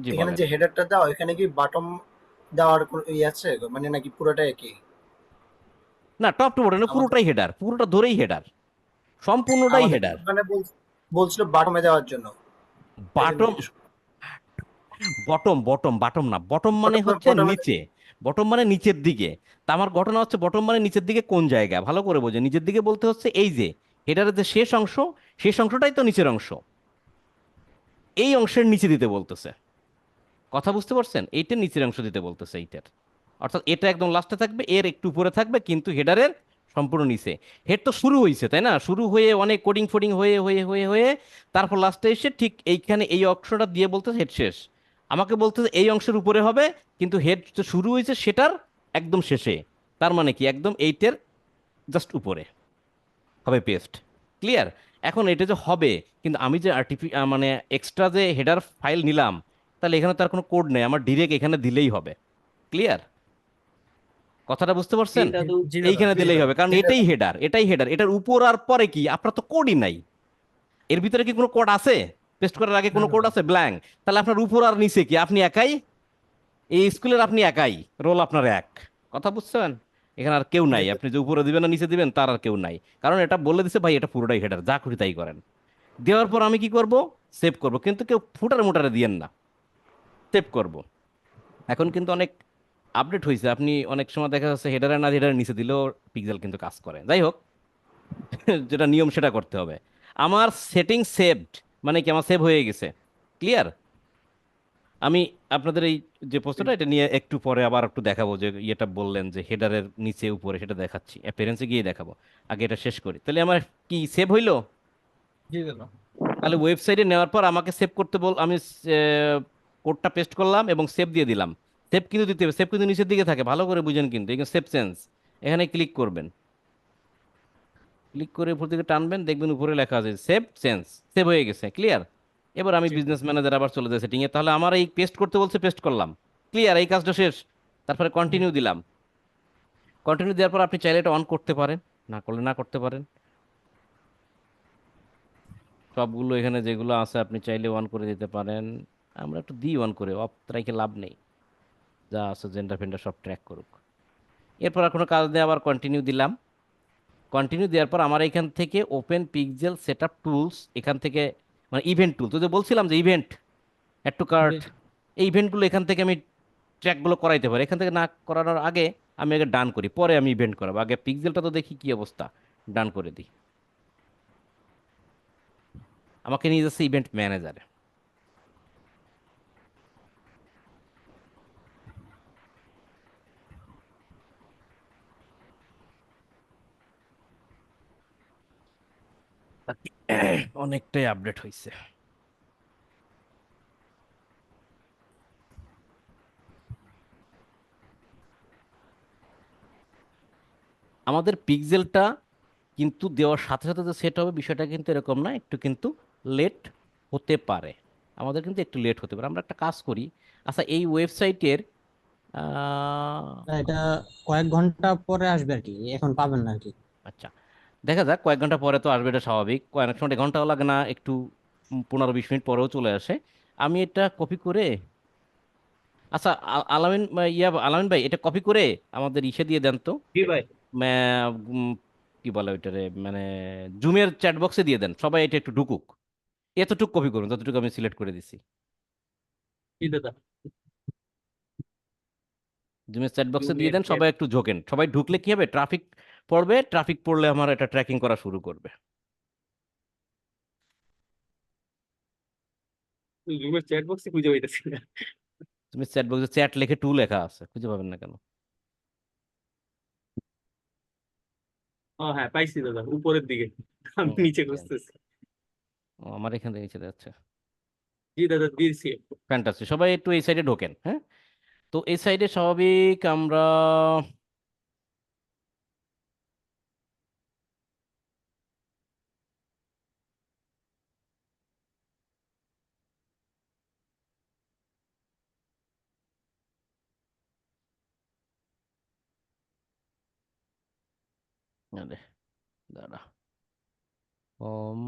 জি এখানে বলেন। যে হেডারটা দাও এখানে কি বাটম দেওয়ার কোনো ই আছে মানে নাকি পুরোটাই একই? না, টপ টু বটম আমাদের পুরোটাই হেডার, পুরোটা ধরেই হেডার, সম্পূর্ণটাই আমাদের হেডার। ওখানে বলছিল বাটমে দেওয়ার জন্য, এই জন্য বাটম, জিজ্ঞেস বটম বটম বাটম না, বটম মানে হচ্ছে বটমে নিচে, বটম মানে নিচের দিকে। তা আমার ঘটনা হচ্ছে বটম মানে নিচের দিকে কোন জায়গা, ভালো করে বোঝে। নিচের দিকে বলতে হচ্ছে এই যে হেডারের যে শেষ অংশ, শেষ অংশটাই তো নিচের অংশ, এই অংশের নিচে দিতে বলতেছে। কথা বুঝতে পারছেন? এইটার নিচের অংশ দিতে বলতেছে এইটার। অর্থাৎ এটা একদম লাস্টে থাকবে, এর একটু উপরে থাকবে, কিন্তু হেডারের সম্পূর্ণ নিচে। হেড তো শুরু হয়েছে, তাই না? শুরু হয়ে অনেক কোডিং ফোডিং হয়ে হয়ে হয়ে হয়ে তারপর লাস্টে এসে ঠিক এইখানে এই অংশটা দিয়ে বলতেছে হেড শেষ। আমাকে বলতেছে এই অংশের উপরে হবে, কিন্তু হেড তো শুরু হয়েছে সেটার একদম শেষে। তার মানে কি একদম এইটের জাস্ট উপরে হবে পেস্ট। ক্লিয়ার? এখন এটা যে হবে, কিন্তু আমি যে মানে এক্সট্রা যে হেডার ফাইল নিলাম, তাহলে এখানে তার কোনো কোড নেই, আমার ডিরেক্ট এখানে দিলেই হবে। ক্লিয়ার? কথাটা বুঝতে পারছেন? জি দাদু। জি দাদা। এইখানে দিলেই হবে, কারণ জি দাদা। এটাই হেডার, এটাই হেডার। এটার উপর আর পরে কি আপনার তো কোডই নাই। এর ভিতরে কি কোনো কোড আছে? পেস্ট করার আগে না কোনো কোড দাদা। আছে? ব্ল্যাঙ্ক। তাহলে আপনার উপর আর নিচে কি আপনি একাই? এই স্কুলের আপনি একাই, রোল আপনার এক। কথা বুঝছেন? এখানে আর কেউ নাই, জি আপনি যে উপরে দিবেন না নিচে দিবেন তার আর কেউ নাই। কারণ এটা বলে দিছে ভাই এটা পুরোটাই হেডার, যা খুশি তাই করেন। দেওয়ার পর আমি কি করব? সেভ করব। কিন্তু কেউ ফুটারে মুটারে দিয়েন না, সেভ করব। এখন কিন্তু অনেক আপডেট হয়েছে, আপনি অনেক সময় দেখা যাচ্ছে হেডারে না হেডারের নিচে দিলেও পিক্সেল কিন্তু কাজ করে। যাই হোক, যেটা নিয়ম সেটা করতে হবে। আমার সেটিং সেভড, মানে কি আমার সেভ হয়ে গেছে। ক্লিয়ার? আমি আপনাদের এই যে প্রশ্নটা এটা নিয়ে একটু পরে আবার একটু দেখাবো, যে ইয়েটা বললেন যে হেডারের নিচে উপরে, সেটা দেখাচ্ছি, অ্যাপিয়ারেন্সে গিয়ে দেখাবো। আগে এটা শেষ করি, তাহলে আমার কি সেভ হইলো? জি দাদা। তাহলে ওয়েবসাইটে নেওয়ার পর আমাকে সেভ করতে আমি কোডটা পেস্ট করলাম এবং সেভ দিয়ে দিলাম। সেভ কিন্তু দিতে হবে, সেভ কিন্তু নিচের দিকে থাকে, ভালো করে বুঝেন কিন্তু। এখানে সেভ চেঞ্জ, এখানে ক্লিক করবেন, ক্লিক করে উপর দিকে টানবেন, দেখবেন উপরে লেখা আছে সেভ চেঞ্জ, সেভ হয়ে গেছে। ক্লিয়ার? এবার আমি জি বিজনেস ম্যানেজার আবার চলে যাই সেটিংয়ে। তাহলে আমার এই পেস্ট করতে বলছে, পেস্ট করলাম। ক্লিয়ার? এই কাজটা শেষ। তারপরে কন্টিনিউ দিলাম। কন্টিনিউ দেওয়ার পর আপনি চাইলে এটা অন করতে পারেন, না করলে না করতে পারেন। সবগুলো এখানে যেগুলো আছে আপনি চাইলে অন করে দিতে পারেন। আমরা একটু দিই অন করে, অফ রেখে লাভ নেই। যা আছে জেন্ডার ফেন্ডার সব ট্র্যাক করুক। এরপর আর কোনো কাজ দিয়ে আবার কন্টিনিউ দিলাম। কন্টিনিউ দেওয়ার পর আমার এখান থেকে ওপেন পিক্সেল সেটআপ টুলস, এখান থেকে মানে ইভেন্ট টুল, তো যে বলছিলাম যে ইভেন্ট অ্যাড টু কার্ট, জি। এই ইভেন্টগুলো এখান থেকে আমি ট্র্যাকগুলো করাইতে পারি। এখান থেকে না করানোর আগে আমি আগে ডান করি, পরে আমি ইভেন্ট করাবো। আগে পিক্সেলটা তো দেখি কি অবস্থা, ডান করে দিই। আমাকে নিয়ে যাচ্ছে ইভেন্ট ম্যানেজারে। অনেকটাই আপডেট হয়েছে। আমাদের পিক্সেলটা কিন্তু দেওয়ার সাথে সাথে যে সেট হবে বিষয়টা কিন্তু এরকম না, একটু কিন্তু লেট হতে পারে। আমাদের কিন্তু একটু লেট হতে পারে। আমরা একটা কাজ করি, আচ্ছা এই ওয়েবসাইটের এটা কয়েক ঘন্টা পরে আসবে আর কি, এখন পাবেন না আর কি। আচ্ছা দেখা যাক, কয়েক ঘন্টা পরে তো আসবে, এটা স্বাভাবিক। কয়েক সময় ঘন্টাও লাগে না, একটু 15-20 মিনিট পরেও চলে আসে। আমি এটা কপি করে, আচ্ছা আলামিন আলামিন ভাই এটা কপি করে আমাদের ইসে দিয়ে দেন তো। জি ভাই। উম, কি বলে ওইটারে, মানে জুমের চ্যাট বক্সে দিয়ে দেন, সবাই এটা একটু ঢুকুক। এতটুকু কপি করুন, ততটুকু আমি সিলেক্ট করে দিছি। জি দাদা। জুমের চ্যাট বক্সে দিয়ে জুমের দেন, চ্যাট, সবাই একটু ঢোকেন। সবাই ঢুকলে কি হবে, ট্রাফিক পড়বে, ট্রাফিক পড়লে আমার এটা ট্র্যাকিং করা শুরু করবে। জুমের চ্যাট বক্সে খুঁজে পাইতেছি না। তুমি চ্যাট বক্সে চ্যাট লিখে টু লেখা আছে, খুঁজে পাবেন না কেন? ও হ্যাঁ, পাইছি দাদা, উপরের দিকে। আমি হুম, নিচে এই আর কি। খুঁজতেছি। ও, আমার এখান থেকে চলে যাচ্ছে। জি দাদা দিয়েছি। ফ্যান্টাসি, সবাই একটু এই সাইডে ঢোকেন। হ্যাঁ, তো এই সাইডে স্বাভাবিক আমরা আরে, দাঁড়া, হোম,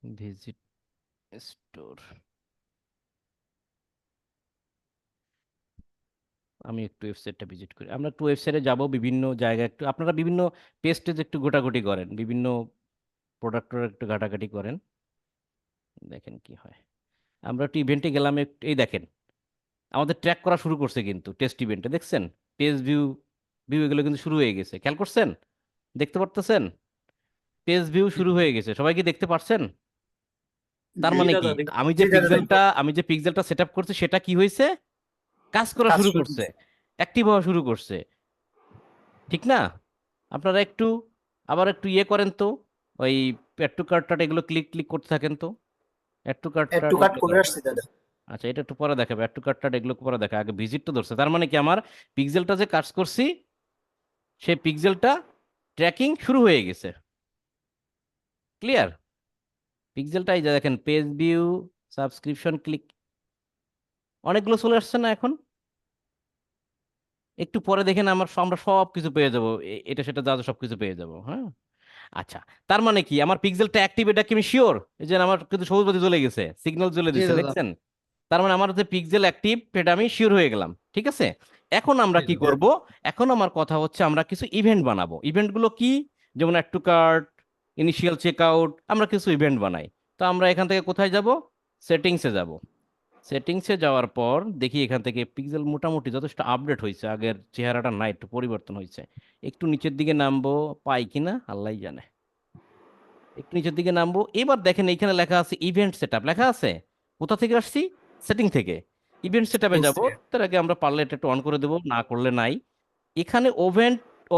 ভিজিট স্টোর, আমি একটু ওয়েবসাইটটা ভিজিট করি। আমরা একটু ওয়েবসাইটে যাব, বিভিন্ন জায়গায় একটু, আপনারা বিভিন্ন পেজটেজ একটু ঘোটাঘুটি করেন, বিভিন্ন প্রোডাক্টের একটু ঘাটাঘাটি করেন, দেখেন কি হয়। আমরা একটু ইভেন্টে গেলাম, এই দেখেন আমাদের ট্র্যাক করা শুরু করছে কিন্তু টেস্ট ইভেন্টে, দেখছেন পেজ ভিউ ভিউ এগুলো কিন্তু শুরু হয়ে গেছে, খেয়াল করছেন? দেখতে পারতেছেন? পেজ ভিউ শুরু হয়ে গেছে, সবাই কি দেখতে পারছেন? তার জি মানে দাদা, কি, দেখতে আমি জি যে দাদা, পিক্সেলটা আমি যে পিক্সেলটা সেট আপ করছি সেটা কি হয়েছে, কাজ করা কাজ শুরু শুরু করছে, করছে। অ্যাক্টিভ হওয়া শুরু করছে, ঠিক না? আপনারা একটু আবার একটু ইয়ে করেন তো, ওই অ্যাড টু কার্টটা এগুলো ক্লিক ক্লিক করতে থাকেন তো, অ্যাড টু কার্টটা একটু কাট এগুলো করে করেন। আসছি দাদা। আচ্ছা, এটা একটু পরে দেখাবে, অ্যাড টু কার্টটা এগুলো পরে দেখা, আগে ভিজিটটা ধরছে, তার মানে কি আমার পিক্সেলটা যে কাজ করছি সেই পিক্সেলটা ট্র্যাকিং শুরু হয়ে গেছে। ক্লিয়ার? পিক্সেলটা এই যে দেখেন, পেজ ভিউ, সাবস্ক্রিপশন ক্লিক, অনেকগুলো চলে আসছে না এখন? একটু পরে দেখেন আমরা সব কিছু পেয়ে যাবো, এটা সেটা যা যা সব কিছু পেয়ে যাবো। হ্যাঁ, আচ্ছা, তার মানে কি আমার পিক্সেলটা অ্যাক্টিভ, এটা কি আমি শিওর? এই যে আমার কিন্তু সবুজ বাতি জ্বলে গেছে, সিগন্যাল জ্বলে জি দিচ্ছে, দাদা। দেখছেন? তার মানে আমার যে পিক্সেল অ্যাক্টিভ এটা আমি শিওর হয়ে গেলাম, ঠিক আছে? এখন আমরা জি কি দাদা। করব? এখন আমার কথা হচ্ছে আমরা কিছু ইভেন্ট বানাবো। ইভেন্টগুলো কি? যেমন add to cart, initial check out, আমরা কিছু ইভেন্ট বানাই। তো আমরা এখান থেকে কোথায় যাব? সেটিংসে যাব। সেটিংসে যাওয়ার পর দেখি এখান থেকে পিক্সেল মোটামুটি যথেষ্ট আপডেট হয়েছে, আগের চেহারাটা নাই, একটু পরিবর্তন হয়েছে। একটু নিচের দিকে নামবো, পাই কিনা আল্লাহই জানে। একটু নিচের দিকে নামবো, এবার দেখেন এইখানে লেখা আছে ইভেন্ট সেটআপ, লেখা আছে। কোথা থেকে আসছি? সেটিং থেকে। ইভেন্ট সেটআপে যাব, তার আগে আমরা পারলে এটা একটু অন করে দেবো, না করলে নাই। এখানে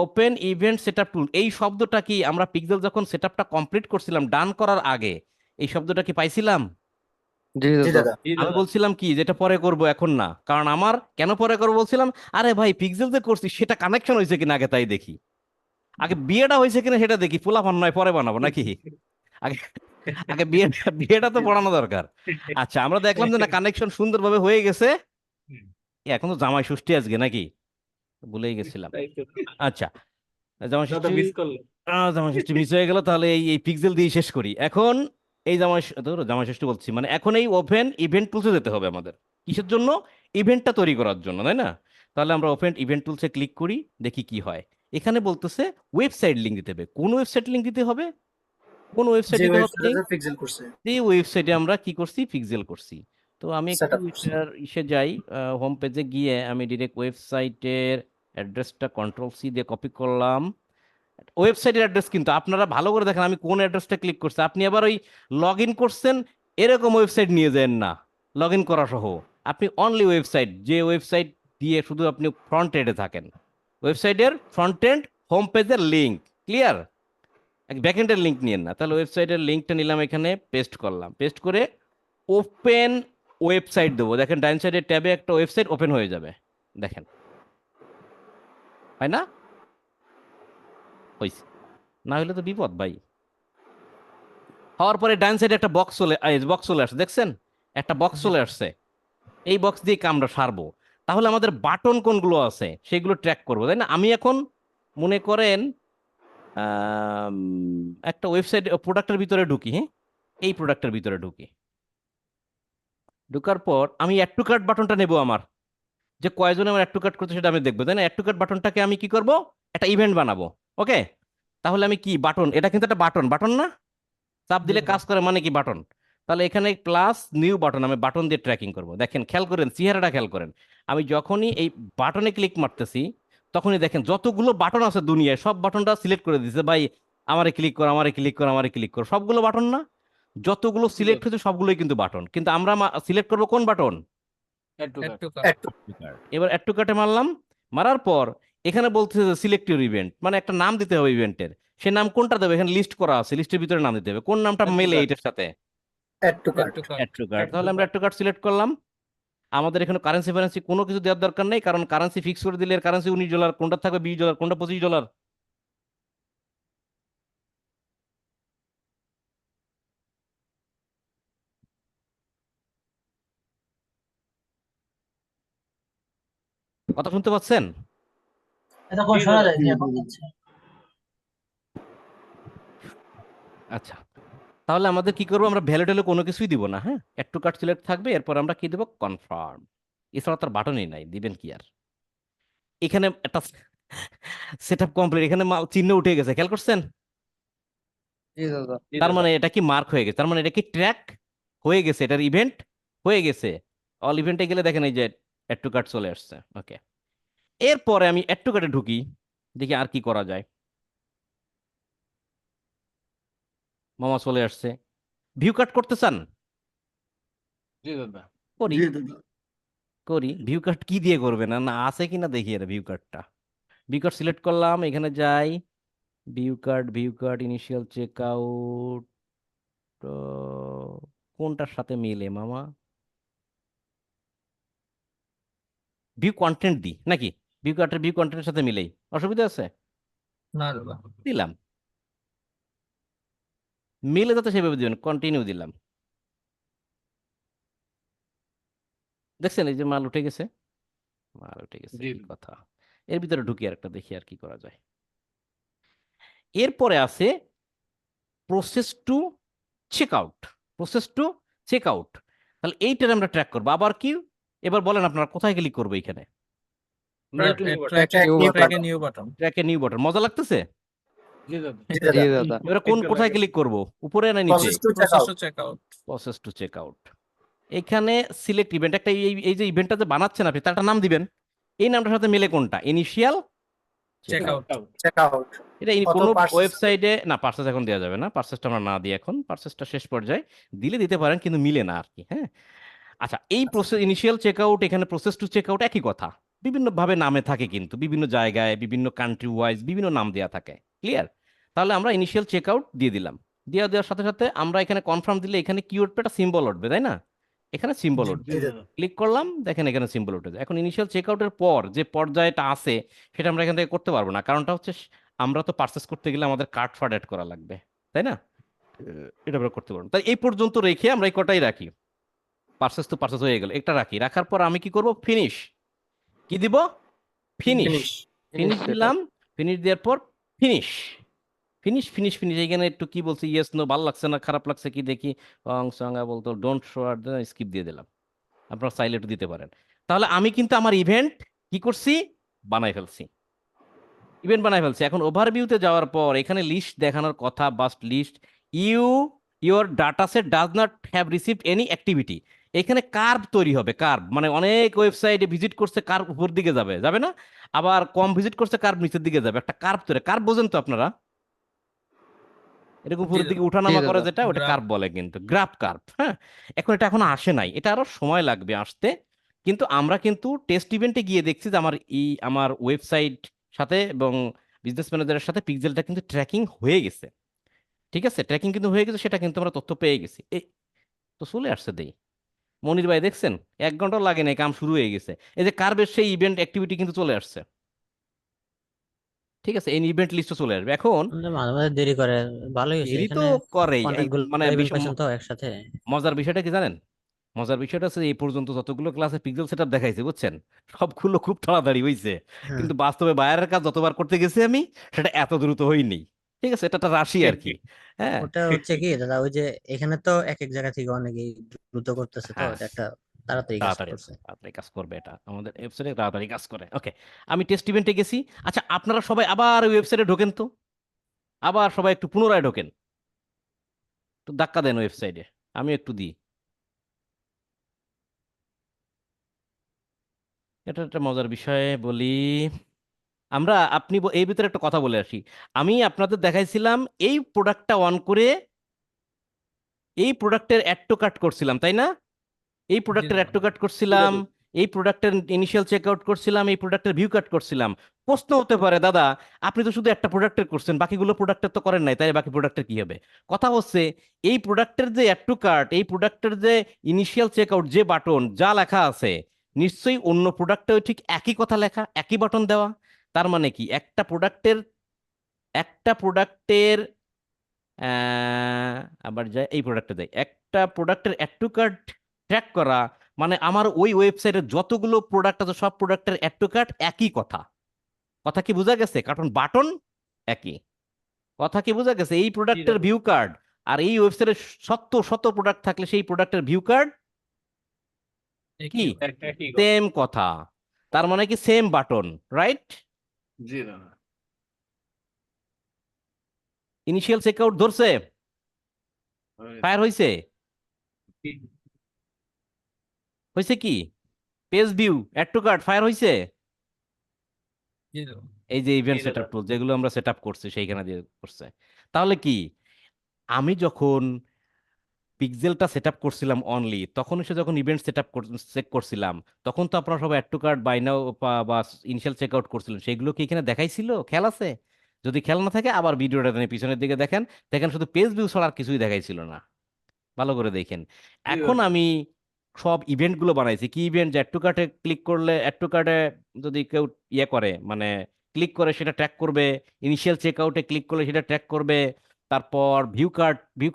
ওপেন ইভেন্ট সেটআপ টুল, এই শব্দটা কি আমরা পিক্সেল যখন সেটআপটা কমপ্লিট করছিলাম ডান করার আগে, এই শব্দটা কি পাইছিলাম? জি জি দাদা। দাদা। জি আমি দাদা। বলছিলাম কি যেটা পরে করব এখন না, কারণ আমার কেন পরে করবো বলছিলাম, আরে ভাই পিক্সেল যে করছি সেটা কানেকশন হয়েছে কিনা আগে তাই দেখি, আগে বিয়েটা হয়েছে কিনা সেটা দেখি, পোলাপান নয় পরে বানাবো নাকি? আগে আগে বিয়েটা তো পড়ানো দরকার। আচ্ছা, আমরা দেখলাম যে না কানেকশন সুন্দরভাবে হয়ে গেছে। এখন তো জামাই ষষ্ঠী আজকে নাকি, ভুলেই গেছিলাম। তাই তো। আচ্ছা, জামাই দাদা ষষ্ঠী, মিস করলেন। জামাই ষষ্ঠী মিস হয়ে গেল, তাহলে এই এই পিক্সেল দিয়ে শেষ করি এখন। এই জামাই ষষ্ঠী বলছি, মানে এখন এই ওপেন ইভেন্ট টুলসে যেতে হবে আমাদের। কিসের জন্য? ইভেন্টটা তৈরি করার জন্য, তাই না? তাহলে আমরা ওপেন ইভেন্ট টুলসে ক্লিক করি, দেখি কি হয়। এখানে বলতেছে ওয়েবসাইট লিঙ্ক দিতে হবে। কোন ওয়েবসাইট লিঙ্ক দিতে হবে? কোন ওয়েবসাইট যে দিতে হবে লিঙ্ক? ওয়েবসাইটে পিক্সেল করছে, এই ওয়েবসাইটে আমরা কি করছি, পিক্সেল করছি। তো আমি একটু সেটআপ করছে। এটার ইসে যাই, হোম পেজে গিয়ে আমি ডিরেক্ট ওয়েবসাইটের অ্যাড্রেসটা কন্ট্রোল সি দিয়ে কপি করলাম। ওয়েবসাইটের অ্যাড্রেস কিন্তু আপনারা ভালো করে দেখেন আমি কোন অ্যাড্রেসটা ক্লিক করছি। আপনি আবার ওই লগ ইন করছেন এরকম ওয়েবসাইট নিয়ে যান না, লগ ইন করা সহ। আপনি অনলি ওয়েবসাইট, যে ওয়েবসাইট দিয়ে শুধু আপনি ফ্রন্ট এন্ডে থাকেন, ওয়েবসাইটের ফ্রন্ট এন্ড হোম পেজের লিঙ্ক, ক্লিয়ার? ব্যাক এন্ডের লিঙ্ক নিয়েন না। তাহলে ওয়েবসাইটের লিঙ্কটা নিলাম, এখানে পেস্ট করলাম, পেস্ট করে ওপেন ওয়েবসাইট দেবো। দেখেন ডাইন সাইডের ট্যাবে একটা ওয়েবসাইট ওপেন হয়ে যাবে, দেখেন হয় না? হয়েছে, না হলে তো বিপদ ভাই। হওয়ার পরে ডান সাইডে একটা বক্স চলে আসছে, দেখছেন? একটা বক্স চলে আসছে, এই বক্স দিয়ে আমরা সারবো। তাহলে আমাদের বাটন কোনগুলো আছে সেগুলো ট্র্যাক করবো, তাই না? আমি এখন মনে করেন আম, একটা ওয়েবসাইট প্রোডাক্টের ভিতরে ঢুকি, হ্যাঁ, এই প্রোডাক্টের ভিতরে ঢুকি, ঢুকার পর আমি অ্যাড টু কার্ট বাটনটা নেবো, আমার যে কয়জনে আমার অ্যাড টু কার্ট করতে সেটা আমি দেখবো, তাই না? অ্যাড টু কার্ট বাটনটাকে আমি কি করব, একটা ইভেন্ট বানাবো। ওকে, তাহলে আমি কি বাটন, এটা কিন্তু একটা বাটন, বাটন না? চাপ দিলে কাজ করে মানে কি বাটন। তাহলে এখানে প্লাস নিউ বাটন, আমি বাটন দিয়ে ট্র্যাকিং করব। দেখেন খেয়াল করেন, চেহারাটা খেয়াল করেন, আমি যখনই এই বাটনে ক্লিক মারতেছি তখনই দেখেন যতগুলো বাটন আছে দুনিয়ায় সব বাটনটা সিলেক্ট করে দিচ্ছে ভাই, আমারে ক্লিক কর, আমারে ক্লিক কর, আমারে ক্লিক কর, সবগুলো বাটন না? যতগুলো সিলেক্ট হয়েছে সবগুলোই কিন্তু বাটন, কিন্তু আমরা সিলেক্ট করব কোন বাটন? Add to cart. একটু একটু এবার অ্যাড টু কার্টে মারলাম, মারার পর এখানে বলতেছে যে সিলেক্ট ইউর ইভেন্ট, মানে একটা নাম দিতে হবে ইভেন্টের। সে নাম কোনটা দেবে? এখানে লিস্ট করা আছে, লিস্টের ভিতরে নাম দিতে হবে। কোন নামটা Add to মেলে cart। এটার সাথে? Add to add cart to cart, add to cart, Add to তাহলে আমরা cart. Add to cart select করলাম। আমাদের এখানে কারেন্সি ফারেন্সি কোনো কিছু দেওয়ার দরকার নেই, কারণ কারেন্সি ফিক্স করে দিলে কারেন্সি $19, কোনটা থাকবে $20, কোনটা $25। কথা শুনতে পাচ্ছেন? জি দাদা। আচ্ছা, তাহলে আমাদের কি করবো, আমরা ভ্যালিড হলে কোনো কিছুই দিব না, হ্যাঁ, অ্যাড টু কার্ট সিলেক্ট থাকবে, এরপর আমরা কি দেবো, কনফার্ম। এছাড়া তার বাটনই নাই, দিবেন কি আর। এখানে একটা সেট আপ কমপ্লিট, এখানে চিহ্ন উঠে গেছে, খেয়াল করছেন? জি দাদা। জি তার দাদা। মানে এটা কি মার্ক হয়ে গেছে, তার মানে এটা কি ট্র্যাক হয়ে গেছে, এটার ইভেন্ট হয়ে গেছে। অল ইভেন্টে গেলে দেখেন এই যে অ্যাড টু কার্ট চলে আসছে। ওকে, এরপরে আমি অ্যাড টু কার্টে ঢুকি, দেখি আর কি করা যায়। মামা চলে আসছে। ভিউ কাট করতে চান? জি দাদা। করি জি দাদা। করি। ভিউ কাট কি দিয়ে করবে না, না আছে কিনা দেখি, এর ভিউ কাটটা। ভিউ কাট সিলেক্ট করলাম, এখানে যাই, ভিউ কাট ইনিশিয়াল চেক আউট, কোনটার সাথে মিলে মামা, ভিউ কন্টেন্ট দিই নাকি? ভিউ কন্টেন্টের সাথে মিলেই, অসুবিধা আছে? না দাদা, দিলাম, মিলে যাতে সেভাবে দিবেন, কন্টিনিউ দিলাম। দেখছেন এই যে মাল উঠে গেছে, মাল উঠে গেছে, জি। কি কথা। এর ভিতরে ঢুকি আর একটা দেখি আর কি করা যায়। এরপরে আছে process to check out, process to check out. তাহলে এইটার আমরা ট্র্যাক করবো। আবার কি, এবার বলেন আপনারা কোথায় ক্লিক করবো এখানে? New to new track button. new track button. a new button, ট্র্যাকে নিউ বাটন, মজা লাগতেছে? জি দাদা। জি জি দাদা। দাদা। এবার একটু কোথায় লাগে। ক্লিক করব, উপরে না নিচে? Process to check process out to check out, process to check out. এখানে সিলেক্ট ইভেন্ট, একটা এই যে ইভেন্টটা যে বানাচ্ছেন আপনি, তার একটা নাম দিবেন। এই নামটার সাথে মিলে কোনটা, initial check out, check out এটা কত কোনো পার্সেন্ট? ওয়েবসাইটে না, পার্সেস এখন দেওয়া যাবে না, পার্সেসটা আমরা না দিই এখন, পার্সেসটা শেষ পর্যায়ে দিলে দিতে পারেন, কিন্তু মিলে না আর কি, হ্যাঁ। আচ্ছা, এই প্রসেস ইনিশিয়াল চেক আউট, এখানে প্রসেস টু চেক আউট, একই কথা, বিভিন্ন ভাবে নামে থাকে, কিন্তু বিভিন্ন জায়গায় বিভিন্ন কান্ট্রি ওয়াইজ বিভিন্ন নাম দেওয়া থাকে। ক্লিয়ার? তাহলে আমরা ইনিশিয়াল চেক আউট দিয়ে দিলাম। দেওয়ার সাথে সাথে আমরা এখানে কনফার্ম দিলে এখানে কি উঠবে, একটা সিম্বল উঠবে, তাই না? এখানে সিম্বল জি, উঠবে, জি দাদা। ক্লিক করলাম, দেখেন এখানে সিম্বল উঠে যায়। এখন ইনিশিয়াল চেক আউটের পর যে পর্যায়টা আছে সেটা আমরা এখান থেকে করতে পারবো না, কারণটা হচ্ছে আমরা তো পারচেস করতে গেলে আমাদের কার্ড ফার্ড অ্যাড করা লাগবে, তাই না? এটা আমরা করতে পারবো না। তাই এই পর্যন্ত রেখে আমরা এই কটাই রাখি। পারচেস তো পারচেস হয়ে গেল, একটা রাখি, রাখার পর আমি কি করব, ফিনিশ, কি দিব, ফিনিশ। ফিনিশ ফিনিশ দিলাম, ফিনিশ দেওয়ার পর ফিনিশ, ফিনিশ। এখানে একটু কি বলছি, ইয়েস নো, ভালো লাগছে না খারাপ লাগছে কি দেখি, সঙ্গা বলতো ডোন্ট শো আর স্কিপ দিয়ে দিলাম। আপনারা চাইলে একটু দিতে পারেন। তাহলে আমি কিন্তু আমার ইভেন্ট কি করছি, বানাই ফেলছি, ইভেন্ট বানাই ফেলছি। এখন ওভারভিউতে যাওয়ার পর এখানে লিস্ট দেখানোর কথা, bust list your data set does not have received any activity. এখানে কার্ভ তৈরি হবে, কার্ভ মানে অনেক ওয়েবসাইটে ভিজিট করছে, কার্ভ উপর দিকে যাবে, যাবে না? আবার কম ভিজিট করছে, কার্ভ নিচের দিকে যাবে, একটা কার্ভ তৈরি। কার্ভ বোঝেন তো আপনারা, এরকম উপরের দিকে উঠানামা করে যেটা, ওটা Graph. কার্ভ বলে, কিন্তু গ্রাফ কার্ভ, হ্যাঁ। এটা এখন আসে নাই, এটা আরো সময় লাগবে আসতে। কিন্তু আমরা কিন্তু টেস্ট ইভেন্টে গিয়ে দেখছি যে আমার ওয়েবসাইট সাথে এবং বিজনেস ম্যানেজারের সাথে পিক্সেলটা কিন্তু ট্র্যাকিং হয়ে গেছে। ঠিক আছে, ট্র্যাকিং কিন্তু হয়ে গেছে, সেটা কিন্তু আমরা তথ্য পেয়ে গেছি। এই তো চলে আসছে, দেই মনির ভাই দেখছেন, 1 ঘন্টা লাগে না, কাম শুরু হয়ে গেছে। এই যে কার্ভের সেই ইভেন্ট অ্যাক্টিভিটি কিন্তু চলে আসছে। ঠিক আছে, এই ইভেন্ট লিস্টও চলে আসবে এখন। মাঝে মাঝে দেরি করে, ভালোই হয়েছে দেরি তো এখানে করেই, এই অনেকগুলো মানে ইভেন্ট পাইছেন তো একসাথে। মজার বিষয়টা কি জানেন, মজার বিষয়টা হচ্ছে এই পর্যন্ত যতগুলো ক্লাসে পিক্সেল সেটআপ দেখাইছে, বুঝছেন, সবগুলো খুব তাড়াতাড়ি হইছে, হ্যাঁ। কিন্তু বাস্তবে বাইরের কাজ যতবার করতে গেছি আমি, সেটা এত দ্রুত হয়নি। ঠিক আছে, এটা একটা রাশি আর কি, হ্যাঁ। ওটা হচ্ছে কি দাদা, ওই যে এখানে তো এক এক জায়গা থেকে অনেকেই দ্রুত করতেছে, তো হ্যাঁ, এটা একটা তাড়াতাড়ি কাজ তাড়াতাড়ি করছে। তাড়াতাড়ি কাজ করবে, এটা আমাদের ওয়েবসাইটে তাড়াতাড়ি কাজ করে। ওকে, আমি টেস্ট ইভেন্টে গেছি। আচ্ছা, আপনারা সবাই আবার ওয়েবসাইটে ঢোকেন তো, আবার সবাই একটু পুনরায় ঢোকেন, একটু ধাক্কা দেন ওয়েবসাইটে, আমি একটু দিই। এটা একটা মজার বিষয় বলি। এই ভিতরে একটা কথা বলে আসি। আমি আপনাদের দেখাইছিলাম এই প্রোডাক্টটা অন করে এই প্রোডাক্টের অ্যাড টু কার্ট করছিলাম, তাই না? এই প্রোডাক্টের অ্যাড টু কার্ট করছিলাম, এই প্রোডাক্টের ইনিশিয়াল চেক আউট করছিলাম, এই প্রোডাক্টের ভিউ কাট করছিলাম। প্রশ্ন হতে পারে, দাদা আপনি তো শুধু একটা প্রোডাক্টের করছেন, বাকিগুলো প্রোডাক্টের তো করেন নাই, তাই বাকি প্রোডাক্টের কি হবে? কথা হচ্ছে এই প্রোডাক্টের যে অ্যাড টু কার্ট, এই প্রোডাক্টের যে ইনিশিয়াল চেক আউট, যে বাটন যা লেখা আছে, নিশ্চয়ই অন্য প্রোডাক্টেও ঠিক একই কথা লেখা, একই বাটন দেওয়া। তার মানে কি একটা প্রোডাক্টের আবার যাই এই প্রোডাক্টে দেয়, একটা প্রোডাক্টের অ্যাড টু কার্ট ট্র্যাক করা মানে আমার ওই ওয়েবসাইটে যতগুলো প্রোডাক্ট আছে সব প্রোডাক্টের অ্যাড টু কার্ট একই কথা। কথা কি বোঝা গেছে? কারণ বাটন একই। কথা কি বোঝা গেছে? এই প্রোডাক্টের দাদা। ভিউ কার্ড আর এই ওয়েবসাইটে শত শত প্রোডাক্ট থাকলে সেই প্রোডাক্টের ভিউ কার্ড কি একই কথা। সেম কথা। তার মানে কি সেম বাটন, রাইট? জি দাদা। ইনিশিয়াল চেক আউট ধরছে, ফায়ার হয়েছে, হয়েছে কি? Page view add to cart fire হয়েছে। জি দাদা। এই যে ইভেন্ট জি সেটআপ দাদা। টুল যেগুলো আমরা সেটআপ করছি সেইখানে দিয়ে করছে। তাহলে কি আমি যখন পিক্সেলটা সেটআপ করছিলাম অনলি, তখন এসে যখন ইভেন্ট সেটআপ চেক করছিলাম, তখন তো আপনারা সব অ্যাড টু কার্ট বাই নাও বা ইনিশিয়াল চেক আউট করছিলেন, সেগুলো কি এখানে দেখাইছিল? খেয়াল আছে? যদি খেয়াল না থাকে আবার ভিডিওটা পিছনের দিকে দেখেন, দেখেন শুধু পেজ ভিউ ছাড়া আর কিছুই দেখাইছিল না। ভালো করে দেখেন। এখন দাদা। আমি সব ইভেন্টগুলো বানাইছি। কি ইভেন্ট? যে অ্যাড টু কার্টে ক্লিক করলে, অ্যাড টু কার্টে যদি কেউ ইয়ে করে মানে ক্লিক করে সেটা ট্র্যাক করবে, ইনিশিয়াল চেক আউটে ক্লিক করলে সেটা ট্র্যাক করবে। তারপর ভিউ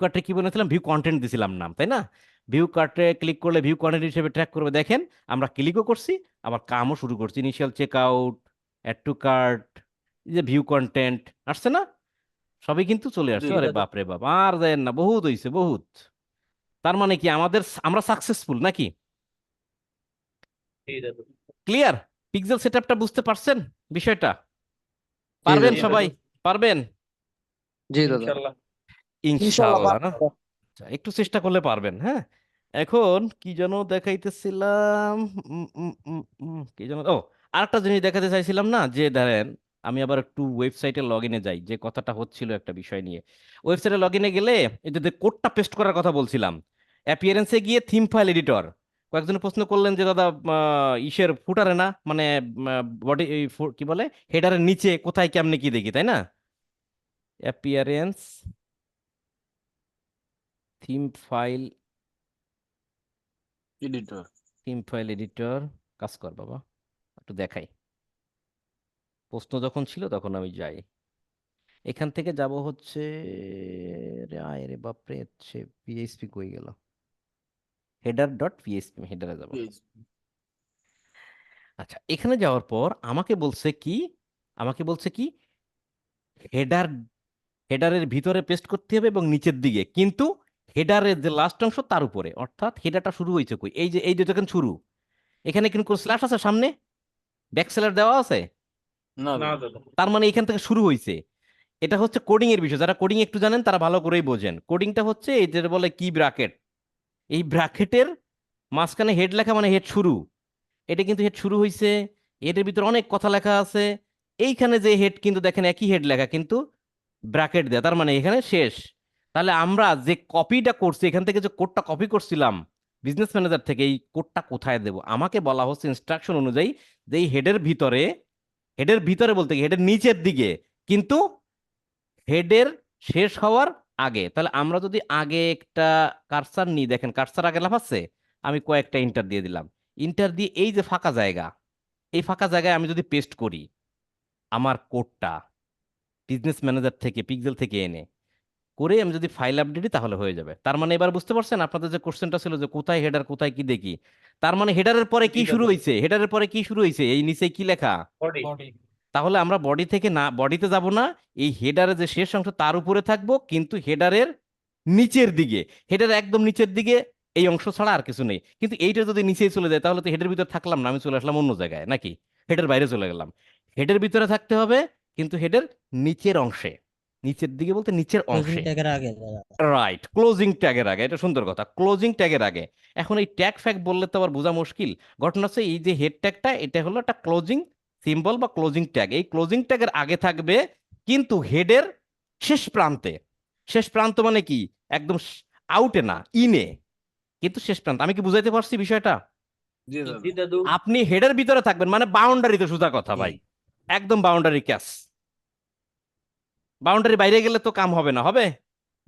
কার্টে কি বলেছিলাম? ভিউ কন্টেন্ট দিছিলাম নাম, তাই না? ভিউ কার্টে ক্লিক করলে ভিউ কন্টেন্ট হিসেবে ট্র্যাক করবে। দেখেন আমরা ক্লিকও করছি আবার কামও শুরু করছি। Initial check out, add to cart, এই যে ভিউ কন্টেন্ট আসছে না, সবই কিন্তু চলে জি আসছে। আরে দাদা। বাপ রে বাপ, আর দেন না, বহুত হইছে বহুত। তার মানে কি আমরা সাকসেসফুল নাকি? জি দাদা। ক্লিয়ার? পিক্সেল সেটআপটা বুঝতে পারছেন বিষয়টা? জি পারবেন দাদা। সবাই? পারবেন জি দাদা। ইনশাল্লাহ। ইনশাআল্লাহ না? আচ্ছা, একটু চেষ্টা করলে পারবেন। হ্যাঁ, এখন কি যেন দেখাইতেছিলাম, কি যেন, ও আরেকটা জিনিস দেখাতে চাইছিলাম না, যে ধরেন আমি আবার একটু ওয়েবসাইটে লগ ইনে যাই, যে কথাটা হচ্ছিল একটা বিষয় নিয়ে। ওয়েবসাইটে লগ ইনে গেলে এই যে কোডটা পেস্ট করার কথা বলছিলাম, অ্যাপিয়ারেন্সে গিয়ে থিম ফাইল এডিটর, কয়েকজন প্রশ্ন করলেন যে দাদা ইসের ফুটারে না, মানে বডি কি বলে, হেডারের নিচে কোথায় কেমনে কি দেখি, তাই না? Appearance theme file editor. Editor, কাজ কর বাবা, একটু দেখাই। প্রশ্ন যখন ছিল তখন আমি যাই, এখান থেকে যাব হচ্ছে, রে আয় রে বাপরে, হচ্ছে পিএইচপি কই গেল, হেডার ডট পিএইচপি, হেডারে যাব। আচ্ছা, এখানে যাওয়ার পর আমাকে বলছে কি হেডার হেডারের ভিতরে পেস্ট করতে হবে এবং নিচের দিকে, কিন্তু হেডারের যে লাস্ট অংশ তার উপরে, অর্থাৎ হেডারটা শুরু হয়েছে কই, এই যে যখন শুরু, এখানে কিন্তু কোন স্ল্যাশ আছে সামনে, ব্যাকস্ল্যাশ দেওয়া আছে? না না দাদা। দাদা। তার মানে এখান থেকে শুরু হয়েছে। এটা হচ্ছে কোডিং এর বিষয়, যারা কোডিং একটু জানেন তারা ভালো করেই বোঝেন। কোডিংটা হচ্ছে এই যে বলে কি ব্র্যাকেট, এই ব্র্যাকেটের মাঝখানে হেড লেখা মানে হেড শুরু। এটা কিন্তু হেড শুরু হয়েছে, এটার ভিতরে অনেক কথা লেখা আছে। এইখানে যে হেড কিন্তু দেখেন একই হেড লেখা কিন্তু ব্র্যাকেট দেয়া, তার মানে এখানে শেষ। তাহলে আমরা যে কপিটা করছি, এখান থেকে যে কোডটা কপি করছিলাম বিজনেস ম্যানেজার থেকে, এই কোডটা কোথায় দেব? আমাকে বলা হচ্ছে ইনস্ট্রাকশন অনুযায়ী যে এই হেডের ভিতরে বলতে কি হেডের নিচের দিকে, কিন্তু হেডের শেষ হওয়ার আগে। তাহলে আমরা যদি আগে একটা কার্সার নিই, দেখেন কার্সার আগে লাফাচ্ছে, আমি কয়েকটা ইন্টার দিয়ে দিলাম। ইন্টার দিয়ে এই যে ফাঁকা জায়গা, এই ফাঁকা জায়গায় আমি যদি পেস্ট করি আমার কোডটা বিজনেস ম্যানেজার থেকে পিক্সেল থেকে এনে করে আমি যদি ফাইল আপডেট দিই তাহলে হয়ে যাবে। তার মানে এবার বুঝতে পারছেন আপনাদের যে কোশ্চেনটা ছিল যে কোথায় হেডার কোথায় কি দেখি, তার মানে হেডারের পরে কি জি শুরু দাদা। হয়েছে, হেডারের পরে কি শুরু হয়েছে, এই নিচে কি লেখা? বডি। বডি। তাহলে আমরা বডি থেকে না, বডিতে যাব না, এই হেডারের যে শেষ অংশ তার উপরে থাকবো, কিন্তু হেডারের নিচের দিকে, হেডার একদম নিচের দিকে এই অংশ ছাড়া আর কিছু নেই। কিন্তু এইটা যদি নিচেই চলে যায় তাহলে তো হেডের ভিতরে থাকলাম না, আমি চলে আসলাম অন্য জায়গায়, নাকি হেডের বাইরে চলে গেলাম। হেডের ভিতরে থাকতে হবে কিন্তু হেডের নিচের অংশে, নিচের দিকে বলতে নিচের ক্লোজিং অংশে, ট্যাগের আগে দাদা। রাইট, ক্লোজিং ট্যাগের আগে। এটা সুন্দর কথা, ক্লোজিং ট্যাগের আগে। এখন এই ট্যাগ ফ্যাগ বললে তো আবার বোঝা মুশকিল। ঘটনা হচ্ছে এই যে হেড ট্যাগটা, এটা হলো একটা ক্লোজিং সিম্বল বা ক্লোজিং ট্যাগ। এই ক্লোজিং ট্যাগের আগে থাকবে কিন্তু হেডের শেষ প্রান্তে। শেষ প্রান্ত মানে কি, একদম আউটে না, ইনে, কিন্তু শেষ প্রান্ত। আমি কি বুঝাইতে পারছি বিষয়টা? জি দাদা জি দাদু আপনি হেডের ভিতরে থাকবেন, মানে বাউন্ডারিতে, সোজা কথা ভাই, একদম বাউন্ডারি ক্যাচ। বাউন্ডারি বাইরে গেলে তো কাম হবে না, হবে?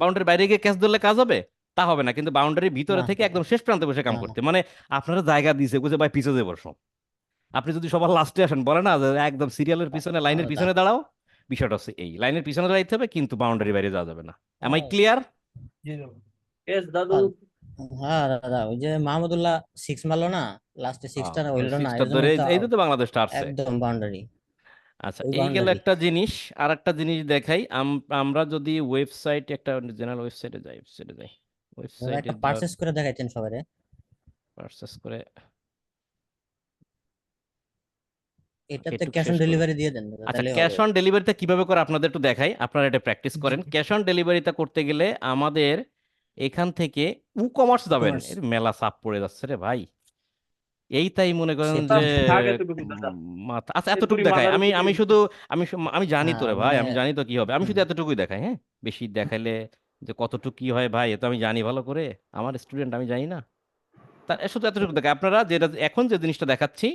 বাউন্ডারি বাইরে গিয়ে ক্যাচ ধরলে কাজ হবে? তা হবে না, কিন্তু বাউন্ডারির ভিতরে না থেকে একদম শেষ প্রান্তে বসে কাম না না করতে, মানে আপনারা জায়গা দিয়েছে বুঝে ভাই পিছে যে বসো। আপনি যদি সবার লাস্টে আসেন, বলে না যে একদম সিরিয়ালের পিছনে, লাইনের দাদা পিছনে দাঁড়াও, বিষয়টা হচ্ছে এই, লাইনের পিছনে দাঁড়াইতে হবে কিন্তু বাউন্ডারি বাইরে যাওয়া যাবে না। M I clear? জি দাদা এস দাদু হ্যাঁ দাদা, ওই যে মাহমুদুল্লাহ সিক্স মারলো না, লাস্টে সিক্সটা হইলো না, সিক্সটা এর ধরে জন্যই তো এই তো বাংলাদেশটা আসছে। একদম বাউন্ডারি, আচ্ছা, ওই এই গেল বাউন্ডারি। একটা জিনিস। আর একটা জিনিস দেখাই, আমরা যদি ওয়েবসাইট, একটা জেনারেল ওয়েবসাইটে যাই, দাদা ওয়েবসাইটে একটা পারচেস করে দেখাইতেন সবারে। পারচেস করে এটাতে একটু ক্যাশ অন শেষ করি। ডেলিভারি দিয়ে দেন দাদা, আচ্ছা, তাহলে ক্যাশ হবে। অন ডেলিভারিটা কিভাবে করে আপনাদের একটু দেখাই, আপনারা এটা প্র্যাকটিস করেন। ক্যাশ অন ডেলিভারিটা করতে গেলে আমাদের এখান থেকে কমার্স যাবেন, কমার্স এর মেলা চাপ পড়ে যাচ্ছে রে ভাই। এই তাই মনে করেন সেটা যে থাক এতটুকু দাদা মাথা, আচ্ছা এই এতটুকু বুড়ি দেখাই, মাথার আমি উপরে আমি শুধু আমি জানি তো হ্যাঁ রে ভাই, মানে আমি জানি তো কি হবে, আমি শুধু হুম, এতটুকুই দেখাই। হ্যাঁ, বেশি দেখাইলে যে কতটুকু কি হয় ভাই, এ তো আমি জানি ভালো করে, আমার স্টুডেন্ট, আমি জানি না। তার শুধু এতটুকু দেখাই। আপনারা যেটা এখন যে জিনিসটা দেখাচ্ছি,